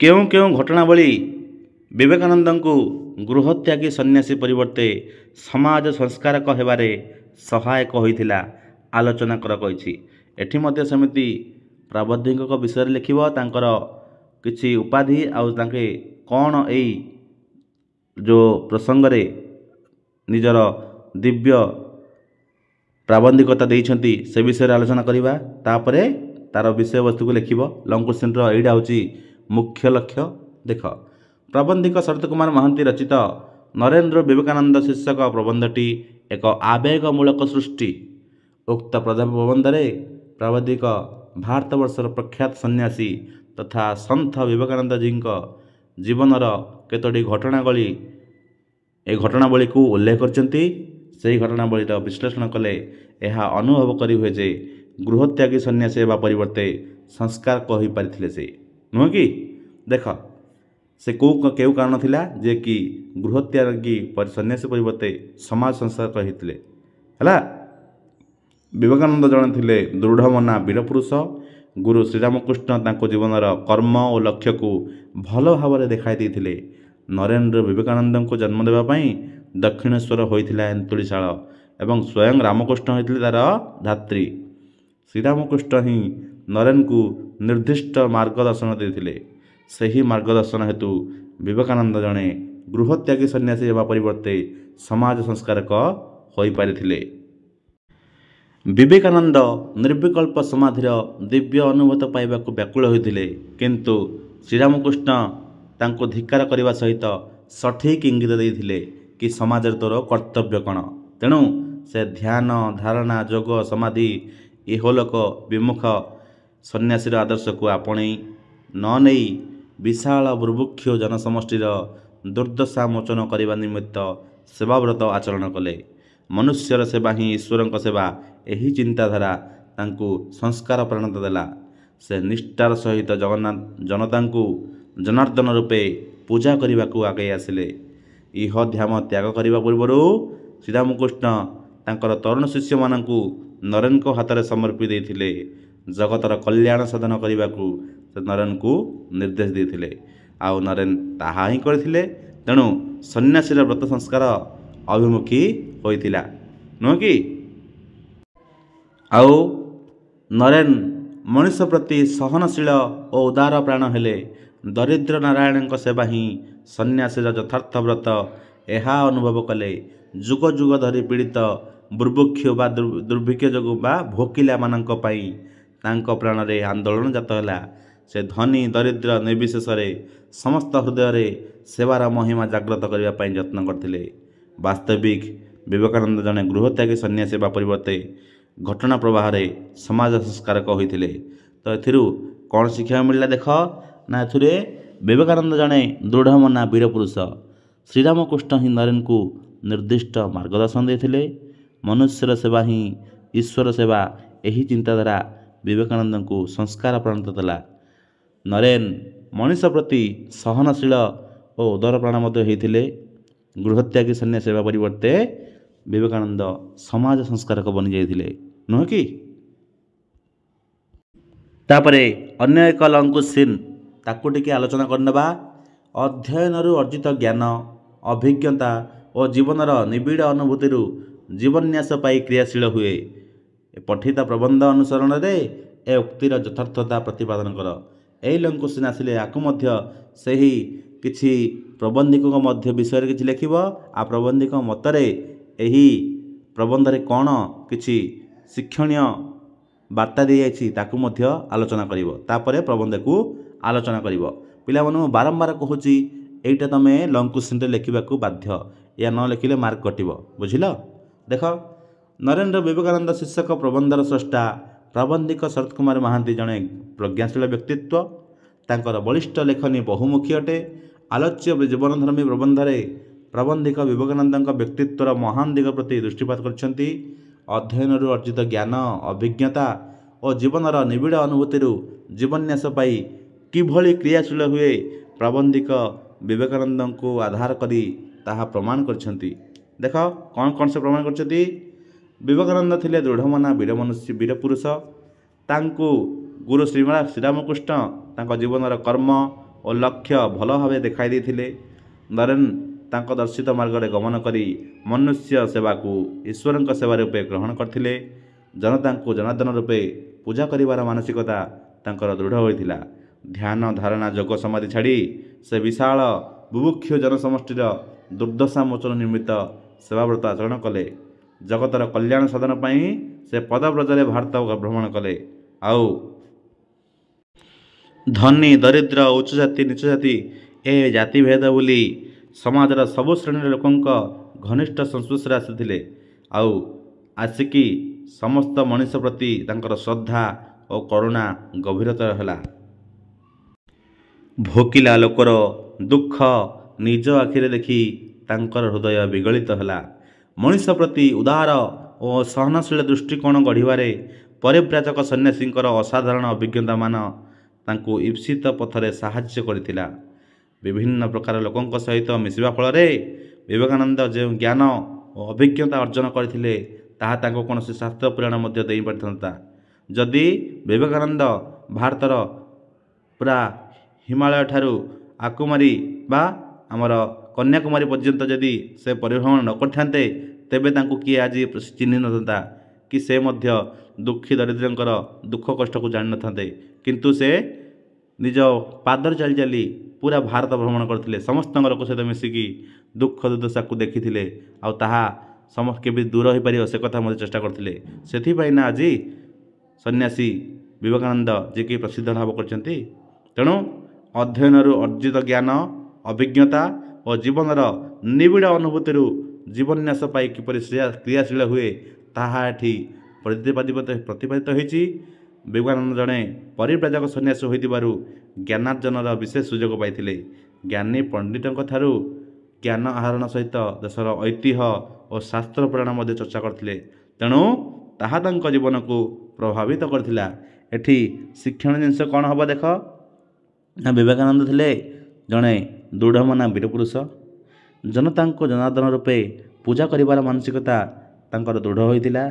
କେଉଁ କେଉଁ ଘଟଣାବଳୀ ବିବେକାନନ୍ଦଙ୍କୁ ଗୃହତ୍ୟାଗୀ ସନ୍ନ୍ୟାସୀ ପରିବର୍ତ୍ତେ ସମାଜ ସଂସ୍କାରକ ହେବାରେ ସହାୟକ ହୋଇଥିଲା ଆଲୋଚନା କର କହିଛି। ଏଠି ମଧ୍ୟ ସେମିତି ପ୍ରବନ୍ଧିକଙ୍କ ବିଷୟରେ ଲେଖିବ, ତାଙ୍କର କିଛି ଉପାଧି ଆଉ ତାଙ୍କେ କ'ଣ ଏଇ ଯେଉଁ ପ୍ରସଙ୍ଗରେ ନିଜର ଦିବ୍ୟ ପ୍ରାବନ୍ଧିକତା ଦେଇଛନ୍ତି ସେ ବିଷୟରେ ଆଲୋଚନା କରିବା। ତାପରେ ତାର ବିଷୟବସ୍ତୁକୁ ଲେଖିବ। ଲଙ୍ଗ କୋଶ୍ଚିନ୍ର ଏଇଟା ହେଉଛି ମୁଖ୍ୟ ଲକ୍ଷ୍ୟ। ଦେଖ, ପ୍ରବନ୍ଧିକ ଶରତ କୁମାର ମହାନ୍ତି ରଚିତ ନରେନ୍ଦ୍ର ବିବେକାନନ୍ଦ ଶୀର୍ଷକ ପ୍ରବନ୍ଧଟି ଏକ ଆବେଗମୂଳକ ସୃଷ୍ଟି। ଉକ୍ତ ପ୍ରବନ୍ଧରେ ପ୍ରବନ୍ଧିକ ଭାରତବର୍ଷର ପ୍ରଖ୍ୟାତ ସନ୍ନ୍ୟାସୀ ତଥା ସନ୍ଥ ବିବେକାନନ୍ଦଜୀଙ୍କ ଜୀବନର କେତୋଟି ଘଟଣାବଳୀକୁ ଉଲ୍ଲେଖ କରିଛନ୍ତି। ସେହି ଘଟଣାବଳୀର ବିଶ୍ଳେଷଣ କଲେ ଏହା ଅନୁଭବ କରି ହୁଏ ଯେ ଗୃହତ୍ୟାଗୀ ସନ୍ନ୍ୟାସୀ ହେବା ପରିବର୍ତ୍ତେ ସଂସ୍କାରକ ହୋଇପାରିଥିଲେ ସେ, ନୁହଁ କି? ଦେଖ, ସେ କେଉଁ କାରଣ ଥିଲା ଯେ କି ଗୃହତ୍ୟାଗୀ ସନ୍ନ୍ୟାସୀ ପରିବର୍ତ୍ତେ ସମାଜ ସଂସ୍କାରକ ହୋଇଥିଲେ। ହେଲା, ବିବେକାନନ୍ଦ ଜଣେ ଥିଲେ ଦୃଢ଼ମନା ବୀରପୁରୁଷ। ଗୁରୁ ଶ୍ରୀରାମକୃଷ୍ଣ ତାଙ୍କ ଜୀବନର କର୍ମ ଓ ଲକ୍ଷ୍ୟକୁ ଭଲ ଭାବରେ ଦେଖାଇ ଦେଇଥିଲେ। ନରେନ୍ଦ୍ର ବିବେକାନନ୍ଦଙ୍କୁ ଜନ୍ମ ଦେବା ପାଇଁ ଦକ୍ଷିଣେଶ୍ୱର ହୋଇଥିଲା ଏନ୍ତୁଳିଶାଳ ଏବଂ ସ୍ୱୟଂ ରାମକୃଷ୍ଣ ହୋଇଥିଲେ ତାର ଧାତ୍ରୀ। ଶ୍ରୀରାମକୃଷ୍ଣ ହିଁ ନରେନଙ୍କୁ ନିର୍ଦ୍ଦିଷ୍ଟ ମାର୍ଗଦର୍ଶନ ଦେଇଥିଲେ। ସେହି ମାର୍ଗଦର୍ଶନ ହେତୁ ବିବେକାନନ୍ଦ ଜଣେ ଗୃହତ୍ୟାଗୀ ସନ୍ନ୍ୟାସୀ ହେବା ପରିବର୍ତ୍ତେ ସମାଜ ସଂସ୍କାରକ ହୋଇପାରିଥିଲେ। ବିବେକାନନ୍ଦ ନିର୍ବିକଳ୍ପ ସମାଧିର ଦିବ୍ୟ ଅନୁଭୂତ ପାଇବାକୁ ବ୍ୟାକୁଳ ହୋଇଥିଲେ, କିନ୍ତୁ ଶ୍ରୀରାମକୃଷ୍ଣ ତାଙ୍କୁ ଧିକ୍କାର କରିବା ସହିତ ସଠିକ୍ ଇଙ୍ଗିତ ଦେଇଥିଲେ କି ସମାଜରେ ତୋର କର୍ତ୍ତବ୍ୟ କ'ଣ। ତେଣୁ ସେ ଧ୍ୟାନ, ଧାରଣା, ଯୋଗ, ସମାଧି ଇହଲୋକ ବିମୁଖ ସନ୍ନ୍ୟାସୀର ଆଦର୍ଶକୁ ଆପଣେଇ ନ ନେଇ ବିଶାଳ ବୁଭୁକ୍ଷ ଜନସମଷ୍ଟିର ଦୁର୍ଦ୍ଦଶା ମୋଚନ କରିବା ନିମିତ୍ତ ସେବାବ୍ରତ ଆଚରଣ କଲେ। ମନୁଷ୍ୟର ସେବା ହିଁ ଈଶ୍ୱରଙ୍କ ସେବା, ଏହି ଚିନ୍ତାଧାରା ତାଙ୍କୁ ସଂସ୍କାର ପ୍ରାଣତା ଦେଲା। ସେ ନିଷ୍ଠାର ସହିତ ଜନତାଙ୍କୁ ଜନାର୍ଦ୍ଦନ ରୂପେ ପୂଜା କରିବାକୁ ଆଗେଇ ଆସିଲେ। ଇହଧାମ ତ୍ୟାଗ କରିବା ପୂର୍ବରୁ ଶ୍ରୀରାମକୃଷ୍ଣ ତାଙ୍କର ତରୁଣ ଶିଷ୍ୟମାନଙ୍କୁ ନରେନଙ୍କ ହାତରେ ସମର୍ପି ଦେଇଥିଲେ। ଜଗତର କଲ୍ୟାଣ ସାଧନ କରିବାକୁ ସେ ନରେନଙ୍କୁ ନିର୍ଦ୍ଦେଶ ଦେଇଥିଲେ, ଆଉ ନରେନ ତାହା ହିଁ କରିଥିଲେ। ତେଣୁ ସନ୍ନ୍ୟାସୀର ବ୍ରତ ସଂସ୍କାର ଅଭିମୁଖୀ ହୋଇଥିଲା, ନୁହଁ କି? ଆଉ ନରେନ ମଣିଷ ପ୍ରତି ସହନଶୀଳ ଓ ଉଦାର ପ୍ରାଣ ହେଲେ। ଦରିଦ୍ର ନାରାୟଣଙ୍କ ସେବା ହିଁ ସନ୍ନ୍ୟାସୀର ଯଥାର୍ଥ ବ୍ରତ, ଏହା ଅନୁଭବ କଲେ। ଯୁଗ ଯୁଗ ଧରି ପୀଡ଼ିତ ବୁଭୁକ୍ଷ ବା ଦୁର୍ଭିକ୍ଷ ଯୋଗୁଁ ବା ଭୋକିଲାମାନଙ୍କ ପାଇଁ ତାଙ୍କ ପ୍ରାଣରେ ଆନ୍ଦୋଳନ ଜାତ ହେଲା। ସେ ଧନୀ ଦରିଦ୍ର ନିର୍ବିଶେଷରେ ସମସ୍ତ ହୃଦୟରେ ସେବାର ମହିମା ଜାଗ୍ରତ କରିବା ପାଇଁ ଯତ୍ନ କରିଥିଲେ। ବାସ୍ତବିକ ବିବେକାନନ୍ଦ ଜଣେ ଗୃହତ୍ୟାଗୀ ସନ୍ନ୍ୟାସୀ ହେବା ପରିବର୍ତ୍ତେ ଘଟଣା ପ୍ରବାହରେ ସମାଜ ସଂସ୍କାରକ ହୋଇଥିଲେ। ତ ଏଥିରୁ କ'ଣ ଶିଖିବାକୁ ମିଳିଲା ଦେଖ, ନା ଏଥିରେ ବିବେକାନନ୍ଦ ଜଣେ ଦୃଢ଼ମନା ବୀରପୁରୁଷ। ଶ୍ରୀରାମକୃଷ୍ଣ ହିଁ ନରେନଙ୍କୁ ନିର୍ଦ୍ଦିଷ୍ଟ ମାର୍ଗଦର୍ଶନ ଦେଇଥିଲେ। ମନୁଷ୍ୟର ସେବା ହିଁ ଈଶ୍ୱର ସେବା, ଏହି ଚିନ୍ତାଧାରା ବିବେକାନନ୍ଦଙ୍କୁ ସଂସ୍କାର ପ୍ରାଣତା ଦେଲା। ନରେନ ମଣିଷ ପ୍ରତି ସହନଶୀଳ ଓ ଉଦାରପ୍ରାଣ ମଧ୍ୟ ହୋଇଥିଲେ। ଗୃହତ୍ୟାଗୀ ସନ୍ନ୍ୟାସୀ ହେବା ପରିବର୍ତ୍ତେ ବିବେକାନନ୍ଦ ସମାଜ ସଂସ୍କାରକ ବନିଯାଇଥିଲେ, ନୁହଁ କି? ତାପରେ ଅନ୍ୟ ଏକ ଲଙ୍ଗ କୋଶ୍ଚିନ୍, ତାକୁ ଟିକେ ଆଲୋଚନା କରିନେବା। ଅଧ୍ୟୟନରୁ ଅର୍ଜିତ ଜ୍ଞାନ, ଅଭିଜ୍ଞତା ଓ ଜୀବନର ନିବିଡ଼ ଅନୁଭୂତିରୁ ଜୀବନ୍ୟାସ ପାଇ କ୍ରିୟାଶୀଳ ହୁଏ। ପଠିତ ପ୍ରବନ୍ଧ ଅନୁସରଣରେ ଏ ଉକ୍ତିର ଯଥାର୍ଥତା ପ୍ରତିପାଦନ କର। ଏହି ଲଙ୍ଗ କୋଶ୍ଚିନ୍ ଆସିଲେ ଆକୁ ମଧ୍ୟ ସେହି କିଛି ପ୍ରବନ୍ଧିକଙ୍କ ମଧ୍ୟ ବିଷୟରେ କିଛି ଲେଖିବ। ଆଉ ପ୍ରବନ୍ଧିକ ମତରେ ଏହି ପ୍ରବନ୍ଧରେ କ'ଣ କିଛି ଶିକ୍ଷଣୀୟ ବାର୍ତ୍ତା ଦିଆଯାଇଛି ତାକୁ ମଧ୍ୟ ଆଲୋଚନା କରିବ। ତାପରେ ପ୍ରବନ୍ଧକୁ ଆଲୋଚନା କରିବ। ପିଲାମାନଙ୍କୁ ବାରମ୍ବାର କହୁଛି, ଏଇଟା ତୁମେ ଲଙ୍ଗ କୋଶ୍ଚିନ୍ରେ ଲେଖିବାକୁ ବାଧ୍ୟ। ଏହା ନ ଲେଖିଲେ ମାର୍କ କଟିବ, ବୁଝିଲ? देख नरेन्द्र विवेकानंद शीर्षक प्रबंधर स्रष्टा प्राबंधिक शरत कुमार महांती जड़े प्रज्ञाशील व्यक्तित्व तांकर बलिष्ठ लेखनी बहुमुखी अटे। आलोच्य जीवनधर्मी प्रबंधरे प्राबंधिक विवेकानंद व्यक्तित्वर महान दिग प्रति दृष्टिपात करछन्ति। अध्ययन अर्जित ज्ञान अभिज्ञता और जीवनर निबिड़ अनुभूति जीवन्यास पाई किभली क्रियाशील हुए प्राबंधिक विवेकानंद को आधार करी ताहा प्रमाण करछन्ति। देख कौन कौन से प्रमाण करछन्ति। विवेकानंद थिले दृढ़मना वीर पुरुष। तांकु गुरु श्रीरामकृष्ण तांको जीवनर कर्म और लक्ष्य भल भाव देखाई देथिले। नरेन्द्र तांको दर्शित मार्गरे गमन करी मनुष्य सेवा को ईश्वर सेवा रूपे ग्रहण करथिले। जनता को जनार्दन रूपे पूजा करिवार मानसिकता तांकर दृढ़ होइथिला। ध्यान धारणा जोग समाधि छाड़ी से विशाल बुभुक्ष जनसमष्टिर दुर्दशा मोचन निमित्त सेवाव्रत आचरण कले। जगतर कल्याण साधन पाई से पदव्रजरे भारत भ्रमण कले। आउ धनी दरिद्र उच्च जाति नीच जाति ए जातिभेद बोली समाजर सबु श्रेणी लोकों घनिष्ठ संस्पर्श आसी आउ आसिकी समस्त मनीष प्रति तांकर श्रद्धा और करुणा गभीरतर है। भोकिला लोकर दुख निज आखिरे देखी तांकर हृदय विगलित है। मनीष प्रति उदार और सहनशील दृष्टिकोण गढ़िबारे परिव्राजक सन्यासी असाधारण अभिज्ञता मान तांको ईप्सित पथरे साहाय्य करथिला। विभिन्न प्रकार लोकों सहित मिशिबा फल विवेकानंद जो ज्ञान और अभिज्ञता अर्जन करथिले ताहा तांको कौनसी शास्त्र पुराण मध्य देई पारथंता। जदि विवेकानंद भारतर पूरा हिमालय ठारू आकुमारी बा आमर कन्याकुमारी पर्यंत जदि से परिभ्रमण न करथान्ते तेबे तांको किए आज चिन्हि नथंता कि से मध्य दुखी दरिद्रंकर दुख कष्ट को जानि नथान्ते। किंतु से निज पादर चली चली पूरा भारत भ्रमण करथिले। समस्त लोक सहित मिसिकी दुख दुर्दशा को देखिथिले आ ताहा समस्त के भी दूर हो पार से कथा मध्य चेष्टा करथिले। सेथिपाई ना आज सन्यासी विवेकानंद जे कि प्रसिद्ध लाभ करछन्ति। तेणु अध्ययन अर्जित ज्ञान अभिज्ञता और जीवनर निबिड़ अनुभूति जीवन्यास पाई किपरि क्रियाशील हुए ताहा एठी प्रतिपादित होइछि। विवेकानंद जड़े परिव्राजक सन्यासी होइतिबारु ज्ञानार्जनर विशेष सुजोग पाइथिले। ज्ञानी पंडितों ठारू ज्ञान आहरण सहित देशर ऐतिह्य और शास्त्र पुराण मध्य चर्चा करथिले। तेणु ताहा तांको जीवन को प्रभावित करथिला। एठी शिक्षण जिनस कौन हम देख ना विवेकानंद थिले जड़े दृढ़मना वीरपुरुष। जनता को जनार्दन रूपे पूजा करिवार मानसिकता तांकर दृढ़ होइतिला।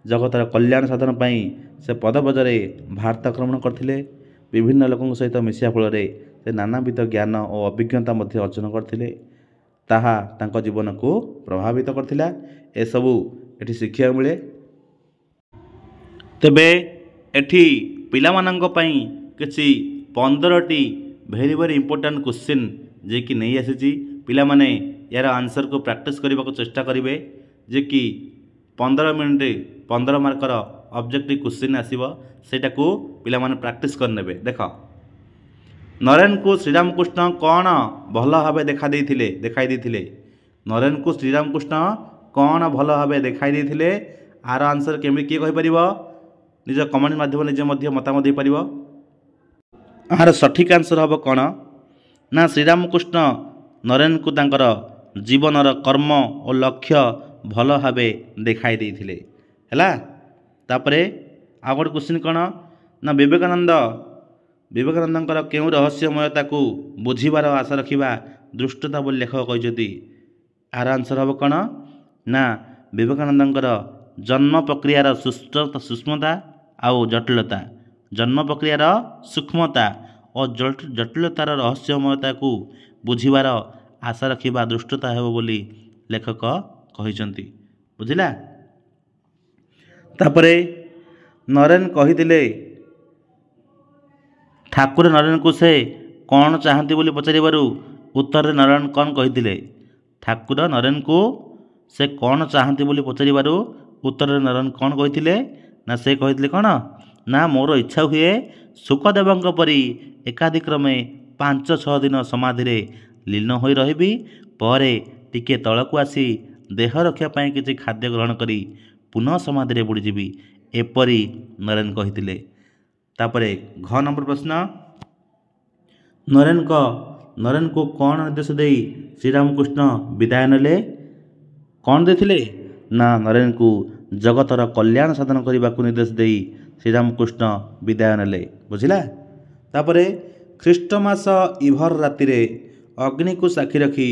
जगतर कल्याण साधन पाई से पदव्रजरे भारत आक्रमण करथिले। विभिन्न लोकों सहित मिशिया फल से नानाविध ज्ञान और अभिज्ञता मध्य अर्जन करथिले। ताहा तांको जीवन को प्रभावित करथिला। ए सबु एठी शिक्षा मिले। तेबे एठी पिलामानंक पई किछि 15टी भेरी भेरी इंपोर्टेंट क्वेश्चन जे कि नहीं आसी। पिला माने यार आंसर को प्रैक्टिस करने को चेष्टा करेंगे जे कि 15 मिनट 15 मार्कर ऑब्जेक्टिव क्वेश्चन आसीबो सेटा को पिला माने प्रैक्टिस करने। देख नरेन्द्र को श्रीरामकृष्ण कौन भल भाव देखाई देथिले। नरेन्द्र को श्रीरामकृष्ण कौन भल भाव देखाई देथिले आर आंसर केमि किए कहि परिबो निज कमेंट माध्यम निजे मध्य मतामत दे परिबो। आर सठिक आंसर हम कौन ना श्रीरामकृष्ण नरेन्द्र को तांकर जीवनर कर्म और लक्ष्य भल भाव देखाई देथिले हैला। तापरे आ गोटे क्वेश्चन कौन ना विवेकानंदर केउं रहस्यमयता को बुझीबार आशा रखिबा दृष्टता बोली लेखक कहते। आर आंसर हम कौन ना विवेकानंदर जन्म प्रक्रियार सूक्ष्मता आउ जटिलता। जन्म प्रक्रियार सूक्ष्मता और जटिलतार रहस्यमयता को बुझीबार आशा रखिबा दृष्टता हेबो बोली लेखक कहिसंती। बुझिला। तापरे नरेन्द्र कहिथिले ठाकुर नरेन्द्र को से कौन चाहती बोली पचारिबारु उत्तर नरेन्द्र कौन कहिथिले। ठाकुर नरेन्द्र को से कौन चाहती बोली पचारिबारु उत्तर नरेन्द्र कौन कहिथिले ना से कहिथिले कौन ना मोर इच्छा हुए सुखदेवଙ୍କ परी एकाधिक्रमे 5-6 दिन समाधि लीन हो रही परे टिके तलक आसी ଦେହ ରକ୍ଷା ପାଇଁ କିଛି ଖାଦ୍ୟ ଗ୍ରହଣ କରି ପୁନଃ ସମାଧିରେ ବୁଡ଼ିଯିବି ଏପରି ନରେନ କହିଥିଲେ। ତାପରେ ଘ ନମ୍ବର ପ୍ରଶ୍ନ, ନରେନକୁ କ'ଣ ନିର୍ଦ୍ଦେଶ ଦେଇ ଶ୍ରୀରାମକୃଷ୍ଣ ବିଦାୟ ନେଲେ? କ'ଣ ଦେଇଥିଲେ? ନା ନରେନକୁ ଜଗତର କଲ୍ୟାଣ ସାଧନ କରିବାକୁ ନିର୍ଦ୍ଦେଶ ଦେଇ ଶ୍ରୀରାମକୃଷ୍ଣ ବିଦାୟ ନେଲେ। ବୁଝିଲା? ତାପରେ ଖ୍ରୀଷ୍ଟମାସ ଇଭର ରାତିରେ ଅଗ୍ନିକୁ ସାକ୍ଷୀ ରଖି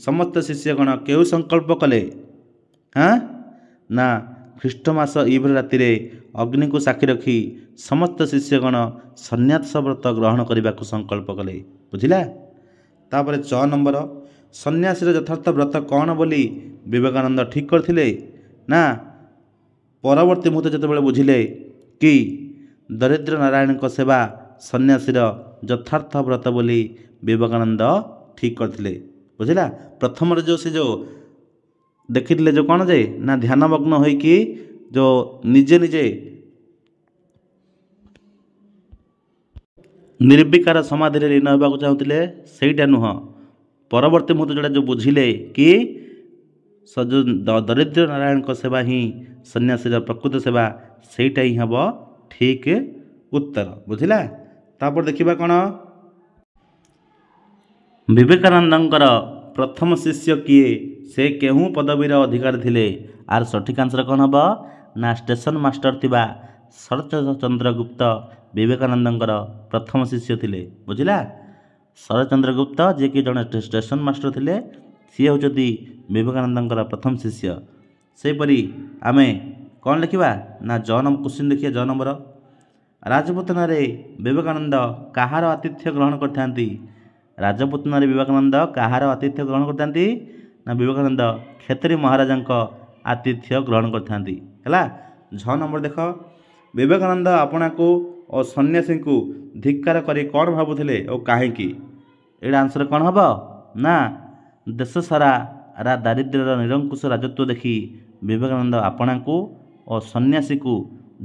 ସମସ୍ତ ଶିଷ୍ୟଗଣ କେଉଁ ସଂକଳ୍ପ କଲେ? ନା ଖ୍ରୀଷ୍ଟମାସ ଇଭର ରାତିରେ ଅଗ୍ନିକୁ ସାକ୍ଷୀ ରଖି ସମସ୍ତ ଶିଷ୍ୟଗଣ ସନ୍ନ୍ୟାସ ବ୍ରତ ଗ୍ରହଣ କରିବାକୁ ସଂକଳ୍ପ କଲେ। ବୁଝିଲା? ତାପରେ ଚ ନମ୍ବର, ସନ୍ନ୍ୟାସୀର ଯଥାର୍ଥ ବ୍ରତ କ'ଣ ବୋଲି ବିବେକାନନ୍ଦ ଠିକ୍ କରିଥିଲେ? ନା ପରବର୍ତ୍ତୀ ମୁହୂର୍ତ୍ତ ଯେତେବେଳେ ବୁଝିଲେ କି ଦରିଦ୍ର ନାରାୟଣଙ୍କ ସେବା ସନ୍ନ୍ୟାସୀର ଯଥାର୍ଥ ବ୍ରତ ବୋଲି ବିବେକାନନ୍ଦ ଠିକ୍ କରିଥିଲେ। ବୁଝିଲା? ପ୍ରଥମରେ ଯେଉଁ ଦେଖିଥିଲେ କ'ଣ ଯେ ନା ଧ୍ୟାନମଗ୍ନ ହୋଇକି ଯେଉଁ ନିଜେ ନିର୍ବିକାର ସମାଧିରେ ଲୀନ ହେବାକୁ ଚାହୁଁଥିଲେ ସେଇଟା ନୁହଁ। ପରବର୍ତ୍ତୀ ମୁହୂର୍ତ୍ତ ଯେଉଁ ବୁଝିଲେ କି ଦରିଦ୍ର ନାରାୟଣଙ୍କ ସେବା ହିଁ ସନ୍ନ୍ୟାସୀର ପ୍ରକୃତ ସେବା, ସେଇଟା ହିଁ ହେବ ଠିକ୍ ଉତ୍ତର। ବୁଝିଲା? ତାପରେ ଦେଖିବା କ'ଣ, ବିବେକାନନ୍ଦଙ୍କର ପ୍ରଥମ ଶିଷ୍ୟ କିଏ? ସେ କେଉଁ ପଦବୀର ଅଧିକାରୀ ଥିଲେ? ଆର ସଠିକ୍ ଆନ୍ସର କ'ଣ ହେବ? ନା ଷ୍ଟେସନ ମାଷ୍ଟର ଥିବା ଶରତଚନ୍ଦ୍ର ଗୁପ୍ତ ବିବେକାନନ୍ଦଙ୍କର ପ୍ରଥମ ଶିଷ୍ୟ ଥିଲେ। ବୁଝିଲା? ଶରତଚନ୍ଦ୍ର ଗୁପ୍ତ ଯିଏକି ଜଣେ ଷ୍ଟେସନ ମାଷ୍ଟର ଥିଲେ, ସିଏ ହେଉଛନ୍ତି ବିବେକାନନ୍ଦଙ୍କର ପ୍ରଥମ ଶିଷ୍ୟ। ସେହିପରି ଆମେ କ'ଣ ଲେଖିବା? ନା କ୍ୱେଶ୍ଚିନ୍ ଦେଖିବା। ଜ ନମ୍ବର, ରାଜପୁତନାରେ ବିବେକାନନ୍ଦ କାହାର ଆତିଥ୍ୟ ଗ୍ରହଣ କରିଥାନ୍ତି? ରାଜପୁତନାରେ ବିବେକାନନ୍ଦ କାହାର ଆତିଥ୍ୟ ଗ୍ରହଣ କରିଥାନ୍ତି? ନା ବିବେକାନନ୍ଦ କ୍ଷେତ୍ରୀ ମହାରାଜାଙ୍କ ଆତିଥ୍ୟ ଗ୍ରହଣ କରିଥାନ୍ତି। ହେଲା? ଝ ନମ୍ବର ଦେଖ, ବିବେକାନନ୍ଦ ଆପଣାକୁ ଓ ସନ୍ନ୍ୟାସୀଙ୍କୁ ଧିକ୍କାର କରି କ'ଣ ଭାବୁଥିଲେ ଓ କାହିଁକି? ଏଇଟା ଆନ୍ସର କ'ଣ ହେବ? ନା ଦେଶ ସାରା ଦାରିଦ୍ର୍ୟର ନିରଙ୍କୁଶ ରାଜତ୍ୱ ଦେଖି ବିବେକାନନ୍ଦ ଆପଣାକୁ ଓ ସନ୍ନ୍ୟାସୀକୁ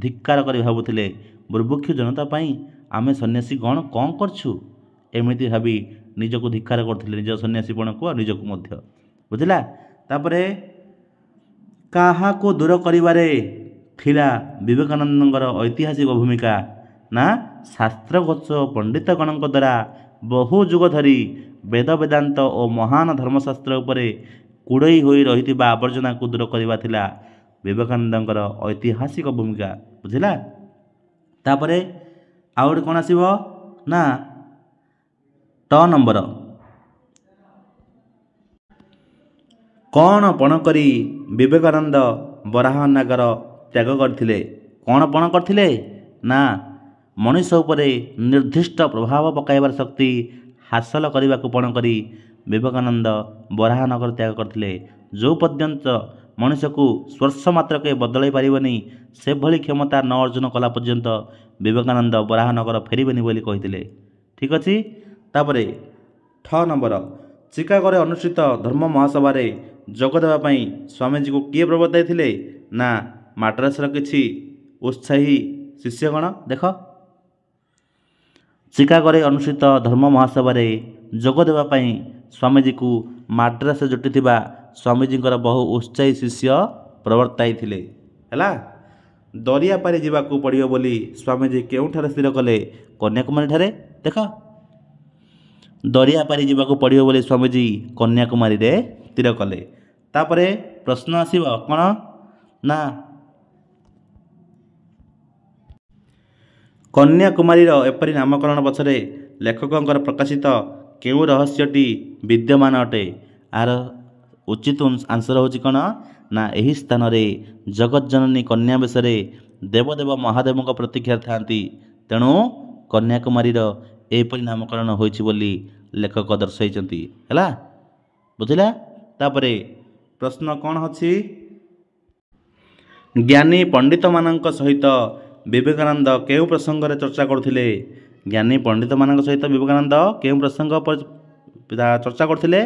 ଧିକ୍କାର କରି ଭାବୁଥିଲେ, ବୁର୍ବୁକ୍ଷୁ ଜନତା ପାଇଁ ଆମେ ସନ୍ନ୍ୟାସୀ କ'ଣ କରୁଛୁ, ଏମିତି ଭାବି ନିଜକୁ ଧିକ୍କାର କରୁଥିଲେ, ନିଜ ସନ୍ନ୍ୟାସୀପଣକୁ ଆଉ ନିଜକୁ ମଧ୍ୟ। ବୁଝିଲା? ତାପରେ କାହାକୁ ଦୂର କରିବାରେ ଥିଲା ବିବେକାନନ୍ଦଙ୍କର ଐତିହାସିକ ଭୂମିକା? ନା ଶାସ୍ତ୍ରଘୋଷ ପଣ୍ଡିତଗଣଙ୍କ ଦ୍ୱାରା ବହୁ ଯୁଗ ଧରି ବେଦ ବେଦାନ୍ତ ଓ ମହାନ ଧର୍ମଶାସ୍ତ୍ର ଉପରେ କୁଡ଼େଇ ହୋଇ ରହିଥିବା ଆବର୍ଜନାକୁ ଦୂର କରିବା ଥିଲା ବିବେକାନନ୍ଦଙ୍କର ଐତିହାସିକ ଭୂମିକା। ବୁଝିଲା? ତାପରେ ଆଉ ଗୋଟେ କ'ଣ ଆସିବ? ନା ଟ ନମ୍ବର, କ'ଣ ପଣ କରି ବିବେକାନନ୍ଦ ବରାହନଗର ତ୍ୟାଗ କରିଥିଲେ? କ'ଣ ପଣ କରିଥିଲେ? ନା ମଣିଷ ଉପରେ ନିର୍ଦ୍ଦିଷ୍ଟ ପ୍ରଭାବ ପକାଇବାର ଶକ୍ତି ହାସଲ କରିବାକୁ ପଣ କରି ବିବେକାନନ୍ଦ ବରାହନଗର ତ୍ୟାଗ କରିଥିଲେ। ଯେଉଁ ପର୍ଯ୍ୟନ୍ତ ମଣିଷକୁ ସ୍ପର୍ଶ ମାତ୍ରକେ ବଦଳାଇ ପାରିବନି, ସେଭଳି କ୍ଷମତା ନ ଅର୍ଜନ କଲା ପର୍ଯ୍ୟନ୍ତ ବିବେକାନନ୍ଦ ବରାହନଗର ଫେରିବେନି ବୋଲି କହିଥିଲେ। ଠିକ୍ ଅଛି? ତାପରେ ଠ ନମ୍ବର, ଚିକାଗୋରେ ଅନୁଷ୍ଠିତ ଧର୍ମ ମହାସଭାରେ ଯୋଗ ଦେବା ପାଇଁ ସ୍ୱାମୀଜୀଙ୍କୁ କିଏ ପ୍ରବର୍ତ୍ତାଇଥିଲେ? ନା ମାଡ୍ରାସର କିଛି ଉତ୍ସାହୀ ଶିଷ୍ୟଗଣ। ଦେଖ, ଚିକାଗୋରେ ଅନୁଷ୍ଠିତ ଧର୍ମ ମହାସଭାରେ ଯୋଗ ଦେବା ପାଇଁ ସ୍ୱାମୀଜୀଙ୍କୁ ମାଡ୍ରାସରେ ଜୁଟିଥିବା ସ୍ୱାମୀଜୀଙ୍କର ବହୁ ଉତ୍ସାହୀ ଶିଷ୍ୟ ପ୍ରବର୍ତ୍ତାଇଥିଲେ। ହେଲା? ଦରିଆ ପାରି ଯିବାକୁ ପଡ଼ିବ ବୋଲି ସ୍ୱାମୀଜୀ କେଉଁଠାରେ ସ୍ଥିର କଲେ? କନ୍ୟାକୁମାରୀ ଠାରେ। ଦେଖ, ଦରିଆ ପାରି ଯିବାକୁ ପଡ଼ିବ ବୋଲି ସ୍ୱାମୀଜୀ କନ୍ୟାକୁମାରୀରେ ସ୍ଥିର କଲେ। ତାପରେ ପ୍ରଶ୍ନ ଆସିବ କ'ଣ? ନା କନ୍ୟାକୁମାରୀର ଏପରି ନାମକରଣ ପଛରେ ଲେଖକଙ୍କର ପ୍ରକାଶିତ କେଉଁ ରହସ୍ୟଟି ବିଦ୍ୟମାନ ଅଟେ? ଆର ଉଚିତ ଆନ୍ସର ହେଉଛି କ'ଣ? ନା ଏହି ସ୍ଥାନରେ ଜଗଜ୍ଜନନୀ କନ୍ୟା ବେଶରେ ଦେବଦେବ ମହାଦେବଙ୍କ ପ୍ରତୀକ୍ଷାରେ ଥାନ୍ତି, ତେଣୁ କନ୍ୟାକୁମାରୀର ଏହିପରି ନାମକରଣ ହୋଇଛି ବୋଲି ଲେଖକ ଦର୍ଶାଇଛନ୍ତି। ହେଲା? ବୁଝିଲା? ତାପରେ ପ୍ରଶ୍ନ କ'ଣ ଅଛି? ଜ୍ଞାନୀ ପଣ୍ଡିତମାନଙ୍କ ସହିତ ବିବେକାନନ୍ଦ କେଉଁ ପ୍ରସଙ୍ଗରେ ଚର୍ଚ୍ଚା କରୁଥିଲେ? ଜ୍ଞାନୀ ପଣ୍ଡିତମାନଙ୍କ ସହିତ ବିବେକାନନ୍ଦ କେଉଁ ପ୍ରସଙ୍ଗ ଚର୍ଚ୍ଚା କରୁଥିଲେ?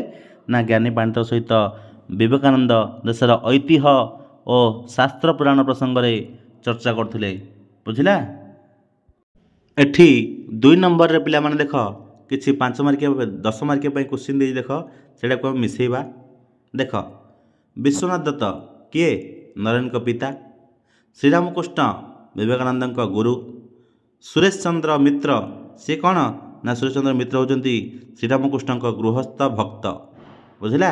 ନା ଜ୍ଞାନୀ ପଣ୍ଡିତଙ୍କ ସହିତ ବିବେକାନନ୍ଦ ଦେଶର ଐତିହ୍ୟ ଓ ଶାସ୍ତ୍ର ପୁରାଣ ପ୍ରସଙ୍ଗରେ ଚର୍ଚ୍ଚା କରୁଥିଲେ। ବୁଝିଲା? ଏଠି 2 ନମ୍ବରରେ ପିଲାମାନେ ଦେଖ କିଛି 5 ମାର୍କିଆ 10 ମାର୍କିଆ ପାଇଁ କ୍ୱେଶ୍ଚିନ୍ ଦେଇଛି। ଦେଖ, ସେଇଟାକୁ ଆମେ ମିଶାଇବା। ଦେଖ, विश्वनाथ दत्त किए नरेन्द्र पिता। श्रीरामकृष्ण विवेकानंद गुरु। सुरेश चंद्र मित्र सी कौन ना सुरेश चंद्र मित्र होती श्रीरामकृष्ण गृहस्थ भक्त बुझला।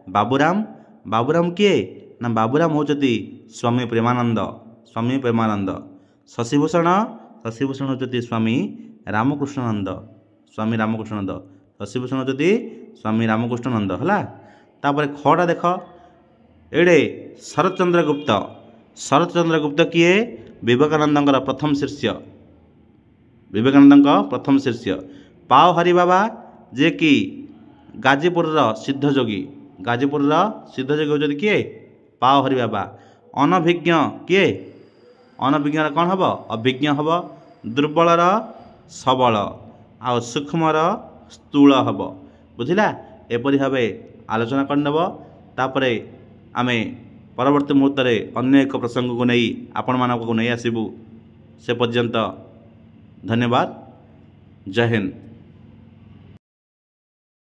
बाबूराम बाबूराम किए ना बाबूराम होती स्वामी प्रेमानंद स्वामी प्रेमानंद। शशिभूषण शशिभूषण होती स्वामी रामकृष्णानंद स्वामी रामकृष्णानंद। शशिभूषण होती स्वामी रामकृष्णानंद है। तापर खड़ा देख एडे शरत चंद्र गुप्त। शरत चंद्र गुप्त किए विवेकानंद प्रथम शिष्य विवेकानंद प्रथम शिष्य। पाव हरि बाबा जे कि गाजीपुर सिद्धयोगी गाजीपुर सिद्धयोगी होती किए पाव हरि बाबा। अनभिज्ञ किए अनभिज्ञ कौन हम अभिज्ञ हम। दुर्बलर सबल आ सूक्ष्मर स्थूल हम बुझला। एपरी भाव आलोचना करनब। तापरे आमे परवर्ती मुहूर्त में अन्य एक प्रसंग को नहीं आपण मानक को नहीं आसबू। से पर्यंत धन्यवाद। जय हिंद।